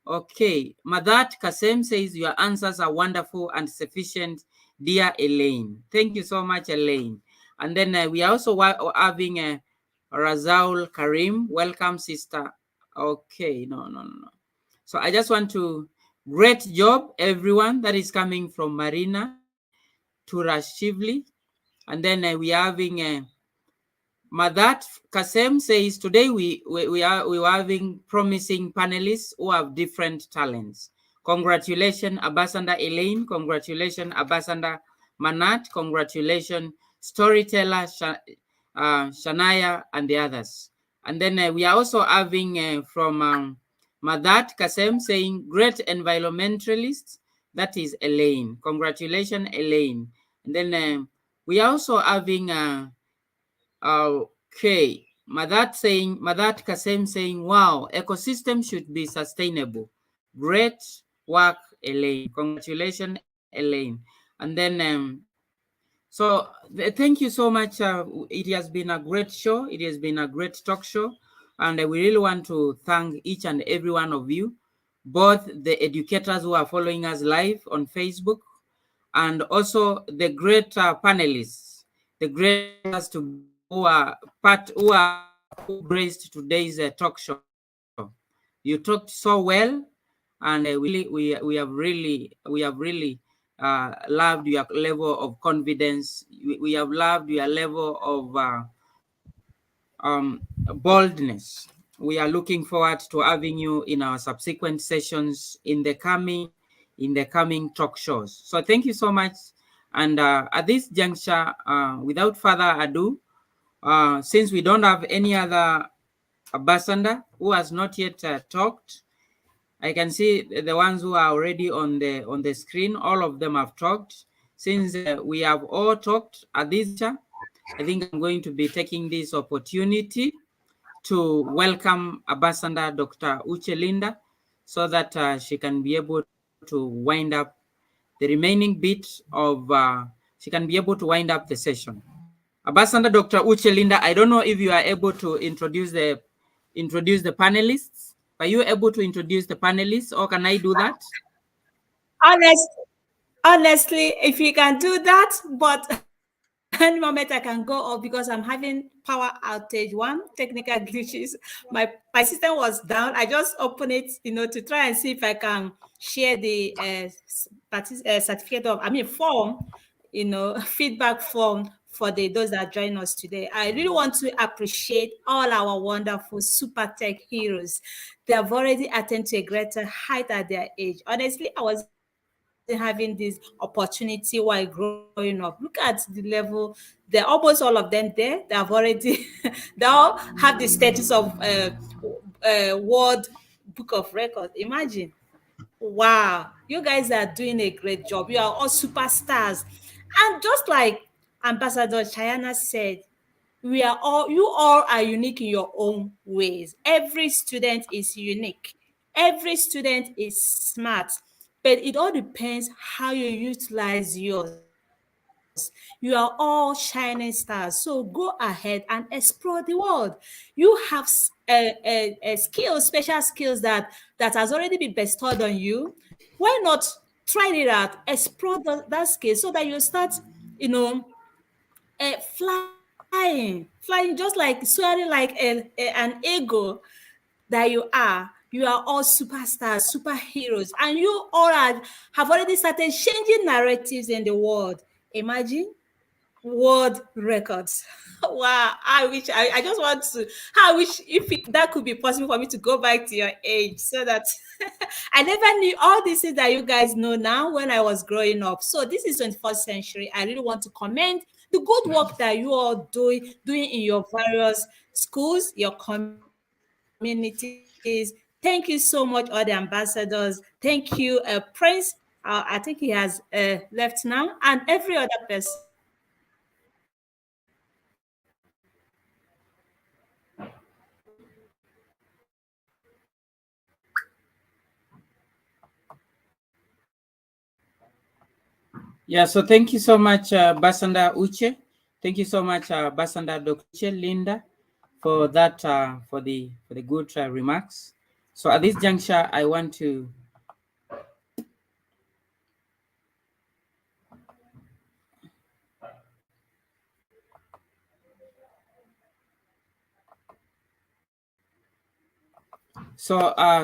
Okay, Madat Kasem says your answers are wonderful and sufficient, dear Elaine. Thank you so much, Elaine. And then we are also having Razaul Karim. Welcome, sister. Okay, no. So I just want to, great job, everyone. That is coming from Marina Turashivli. And then we are having Madat Kasem says, today we are having promising panelists who have different talents. Congratulations, Abasanda Elaine. Congratulations, Abasanda Manat. Congratulations, storyteller Shania and the others. And then we are also having from Madat Kasem saying, great environmentalist. That is Elaine. Congratulations, Elaine. And then we are also having okay, Madat Kasem saying, wow, ecosystem should be sustainable. Great work, Elaine. Congratulations, Elaine. And then so thank you so much. It has been a great show. It has been a great talk show. And we really want to thank each and every one of you, both the educators who are following us live on Facebook, and also the great panelists, the great who graced today's talk show. You talked so well, and we have really loved your level of confidence. We have loved your level of boldness. We are looking forward to having you in our subsequent sessions in the coming talk shows. So thank you so much. And at this juncture, without further ado, since we don't have any other ambassador who has not yet talked, I can see the ones who are already on the screen. All of them have talked. Since we have all talked at this juncture, I think I'm going to be taking this opportunity to welcome Ambassador Dr. Uche Linda, so that she can be able to wind up the remaining bit of, she can be able to wind up the session. Ambassador Dr. Uche Linda, I don't know if you are able to introduce the panelists. Are you able to introduce the panelists, or can I do that? Honestly, if you can do that, but any moment I can go off because I'm having power outage. Technical glitches. My system was down. I just opened it, to try and see if I can share the certificate form, feedback form for those that join us today. I really want to appreciate all our wonderful super tech heroes. They have already attained to a greater height at their age. Honestly, I wasn't having this opportunity while growing up. Look at the level. They're almost all of them there. They have already, they all have the status of World Book of Records. Imagine. Wow, you guys are doing a great job. You are all superstars. And just like Ambassador Chayana said, you all are unique in your own ways. Every student is unique. Every student is smart. But it all depends how you utilize yours. You are all shining stars. So go ahead and explore the world. You have skills, special skills that has already been bestowed on you. Why not try it out, explore that skill so that you start, you know, flying just like soaring like an eagle that you are. You are all superstars, superheroes, and you all have already started changing narratives in the world. Imagine world records. Wow, I just want to, I wish if that could be possible for me to go back to your age so that I never knew all these things that you guys know now when I was growing up. So this is 21st century. I really want to commend the good work that you all doing in your various schools, your communities, communities. Thank you so much, all the ambassadors. Thank you, Prince. I think he has left now, and every other person. Yeah, so thank you so much, Basanda Uche. Thank you so much, Basanda Dr. Linda, for that, for the good remarks. So at this juncture, I want to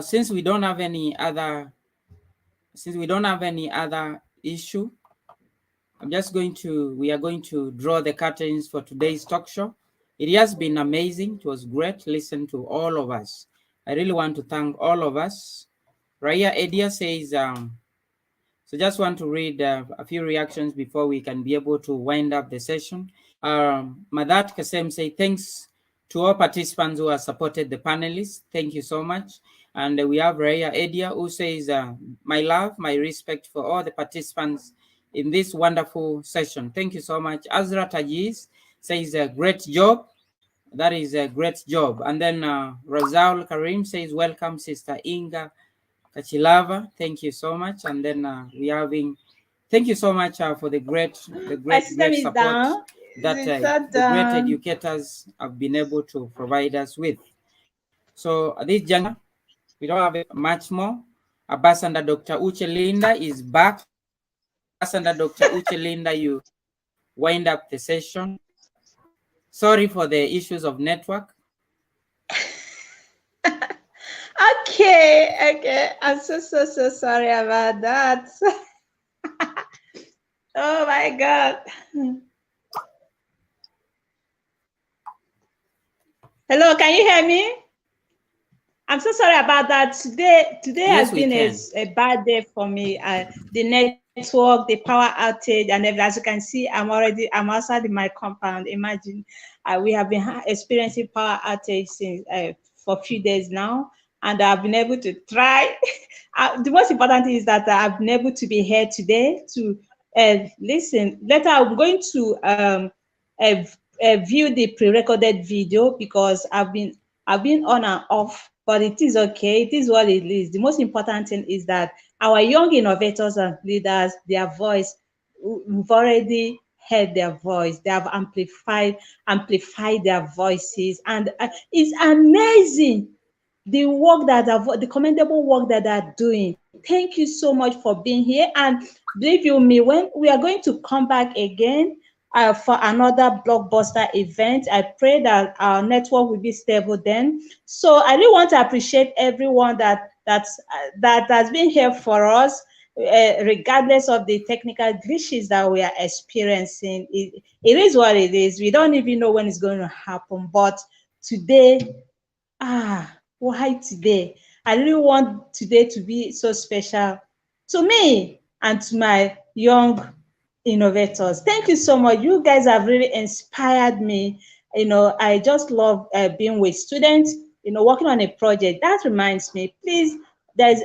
since we don't have any other issue, we are going to draw the curtains for today's talk show. It has been amazing. It was great. Listen to all of us. I really want to thank all of us. Raya Edia says, so just want to read a few reactions before we can be able to wind up the session. Madat Kasem say, thanks to all participants who have supported the panelists. Thank you so much. And we have Raya Edia who says, my love, my respect for all the participants in this wonderful session. Thank you so much. Azra Tajiz says, a great job. That is a great job. And then Razaul Karim says, welcome, Sister Inga Kachilava. Thank you so much. And then we are having, thank you so much for the great support that the great educators have been able to provide us with. So at this juncture, we don't have much more. Ambassador Dr. Uche Linda is back. Ambassador Dr. Uche Linda, you wind up the session. Sorry for the issues of network. Okay. I'm so sorry about that. Oh my God. Hello, can you hear me? I'm so sorry about that. Today Yes, has been a bad day for me. The network, the power outage, and as you can see, I'm outside in my compound. Imagine, we have been experiencing power outage since for a few days now, and I've been able to try. The most important thing is that I've been able to be here today to listen. Later, I'm going to view the pre-recorded video because I've been on and off, but it is okay. It is what it is. The most important thing is that our young innovators and leaders, their voice, we've already heard their voice. They have amplified their voices, and it's amazing the commendable work that they're doing. Thank you so much for being here, and believe you me, when we are going to come back again for another blockbuster event, I pray that our network will be stable then. So I really want to appreciate everyone that has been here for us, regardless of the technical glitches that we are experiencing. It is what it is. We don't even know when it's going to happen, but today, why today? I really want today to be so special to me and to my young innovators. Thank you so much. You guys have really inspired me. I just love being with students, working on a project. That reminds me, please, there's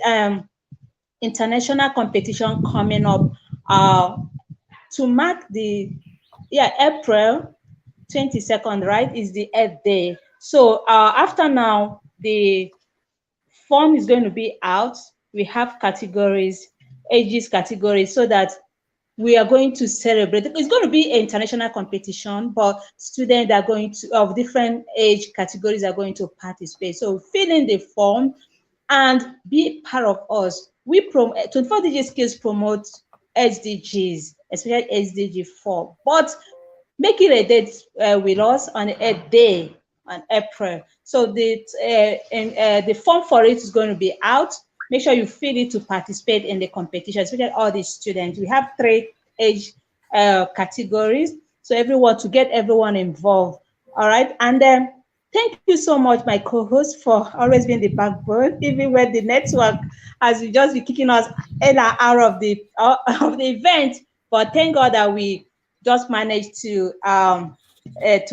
international competition coming up to mark the April 22nd, right, is the Earth Day. So after now, the form is going to be out. We have categories, ages categories, so that we are going to celebrate. It's going to be an international competition, but students are going to, of different age categories, are going to participate. So fill in the form and be part of us. 24 DG Skills promote SDGs, especially SDG 4, but make it a date with us on a day on April. So the form for it is going to be out. Make sure you fill it to participate in the competition, especially all the students. We have 3 age categories, so to get everyone involved. All right, and then thank you so much, my co-host, for always being the backbone, even when the network has just been kicking us in and out of the event. But thank God that we just managed to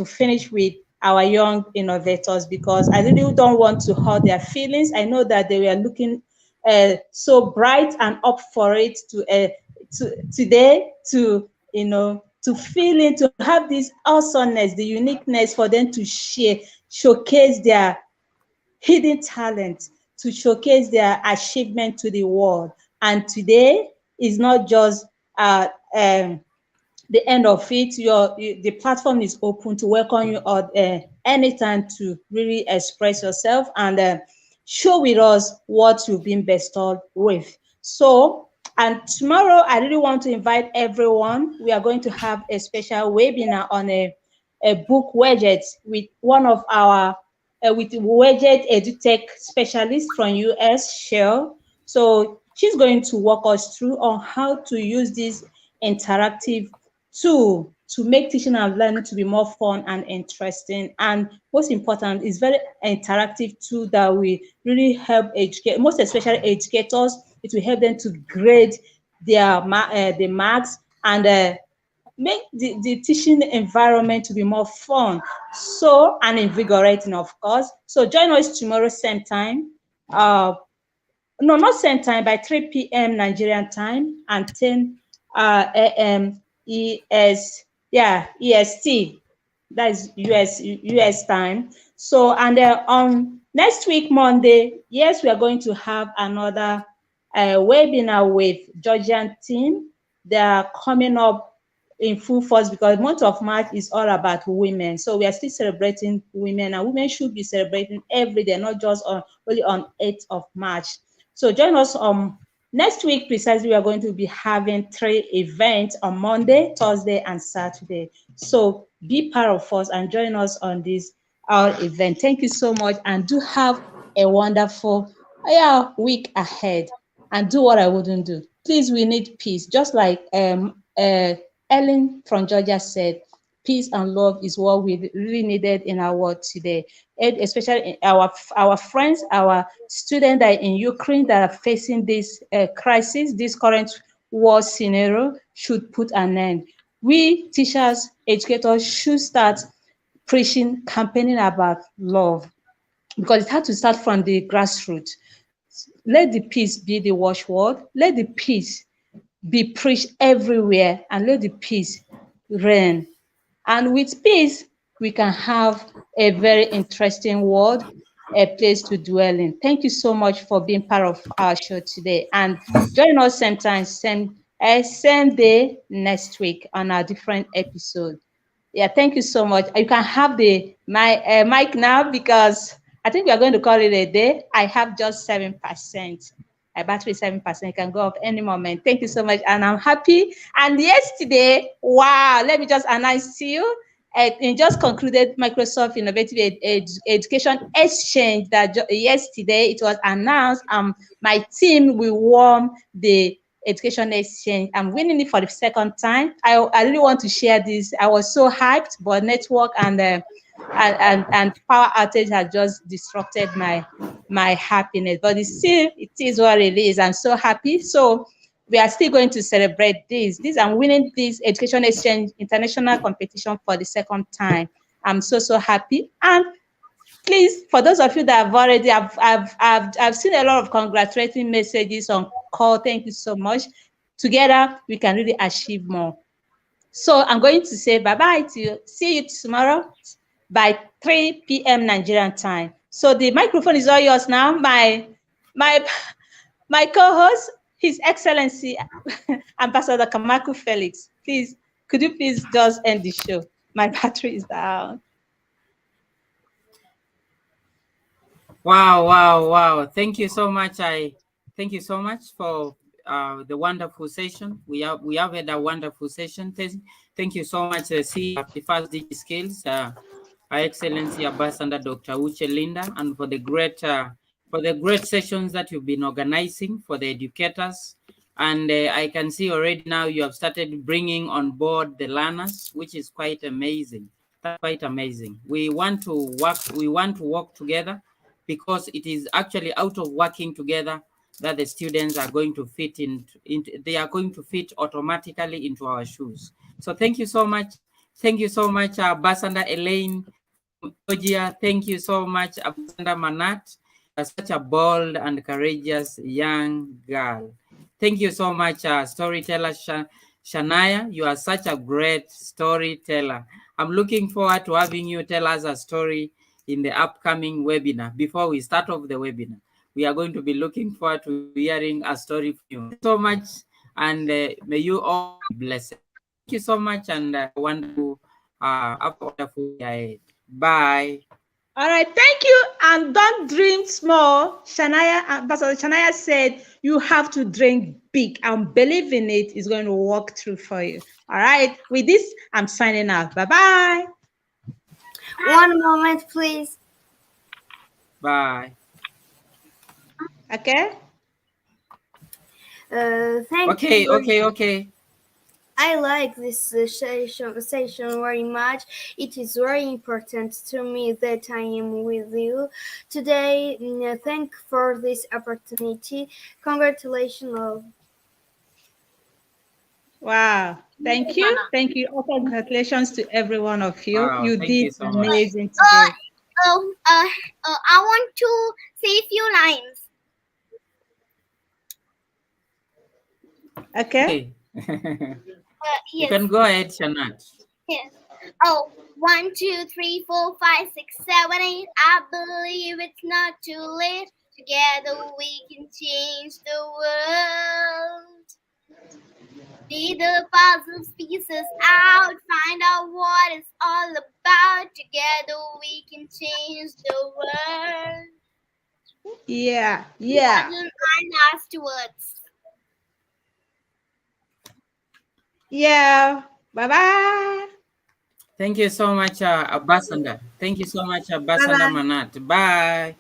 finish with our young innovators, because I really don't want to hurt their feelings. I know that they were looking so bright and up for it to today, to to feel it, to have this awesomeness, the uniqueness for them to showcase their hidden talent, to showcase their achievement to the world. And today is not just the end of it. The platform is open to welcome you all anytime to really express yourself and show with us what you've been bestowed with. So, and tomorrow I really want to invite everyone. We are going to have a special webinar on a book widget with one of our with widget edutech specialist from US, Shell. So she's going to walk us through on how to use this interactive tool to make teaching and learning to be more fun and interesting. And most important, is very interactive tool that will really help educate, most especially educators. It will help them to grade their the marks and make the teaching environment to be more fun, so and invigorating, of course. So join us tomorrow same time, no, not same time, by 3 p.m. Nigerian time and 10 a.m. EST. That is US time. So, and on next week, Monday, yes, we are going to have another webinar with Georgian team. They are coming up in full force because the month of March is all about women. So we are still celebrating women, and women should be celebrating every day, not just only on 8th of March. So join us next week precisely. We are going to be having 3 events on Monday, Thursday, and Saturday. So be part of us and join us on this our event. Thank you so much, and do have a wonderful week ahead. And do what I wouldn't do. Please, we need peace. Just like Ellen from Georgia said, peace and love is what we really needed in our world today. And especially our friends, our students that are in Ukraine that are facing this crisis, this current war scenario should put an end. We teachers, educators should start preaching, campaigning about love, because it has to start from the grassroots. Let the peace be the watchword. Let the peace be preached everywhere, and let the peace reign. And with peace, we can have a very interesting world, a place to dwell in. Thank you so much for being part of our show today. And join us same time, same day next week on our different episode. Yeah, thank you so much. You can have the mic now, because I think we are going to call it a day. I have just 7%. My battery is 7%. It can go off any moment. Thank you so much, and I'm happy. And yesterday, wow, let me just announce to you, it just concluded Microsoft Innovative Education Exchange that yesterday it was announced. My team will won the Education Exchange. I'm winning it for the second time. I really want to share this. I was so hyped, but network and power outage had just disrupted my happiness. But it is what it is. I'm so happy. So we are still going to celebrate this. I'm winning this Education Exchange international competition for the second time. I'm so happy. And please, for those of you that have already, I've seen a lot of congratulating messages on call. Thank you so much. Together, we can really achieve more. So I'm going to say bye-bye to you. See you tomorrow by 3 p.m. Nigerian time. So the microphone is all yours now. My co-host, His Excellency Ambassador Kamaku Felix. Please, could you please just end the show? My battery is down. Wow. Thank you so much. Thank you so much for the wonderful session. We have had a wonderful session. Thank you so much, CEO of the First Digi Skills, Her Excellency Ambassador Dr. Uche Linda, and for the great sessions that you've been organizing for the educators. And I can see already now you have started bringing on board the learners, which is quite amazing. That's quite amazing. We want to work together, because it is actually out of working together that the students are going to fit they are going to fit automatically into our shoes. So thank you so much. Thank you so much, Ambassador Elaine Georgia. Thank you so much, Ambassador Manat. You're such a bold and courageous young girl. Thank you so much, storyteller Shania. You are such a great storyteller. I'm looking forward to having you tell us a story in the upcoming webinar. Before we start off the webinar, we are going to be looking forward to hearing a story from you. Thank you so much, and may you all be blessed. Thank you so much, and wonderful, have a wonderful day ahead. Bye. All right, thank you. And don't dream small. Ambassador Shania said you have to dream big and believe in it is going to work through for you. All right, with this, I'm signing out. Bye-bye. One moment, please. Bye. Okay. Thank you. Okay. I like this session very much. It is very important to me that I am with you today. Thank for this opportunity. Congratulations, love. Wow. Thank you. Thank you. Also, congratulations to every one of you. Wow, You thank did you so much. amazing today. I want to say a few lines. Okay. You Yes. can go ahead, Shanat. Yes. Oh, 1, 2, 3, 4, 5, 6, 7, 8. I believe it's not too late. Together we can change the world. Be the puzzle pieces out. Find out what it's all about. Together we can change the world. Yeah. My last words. Yeah. Bye-bye. Thank you so much, Ambassador. Thank you so much, Ambassador Manat. Bye.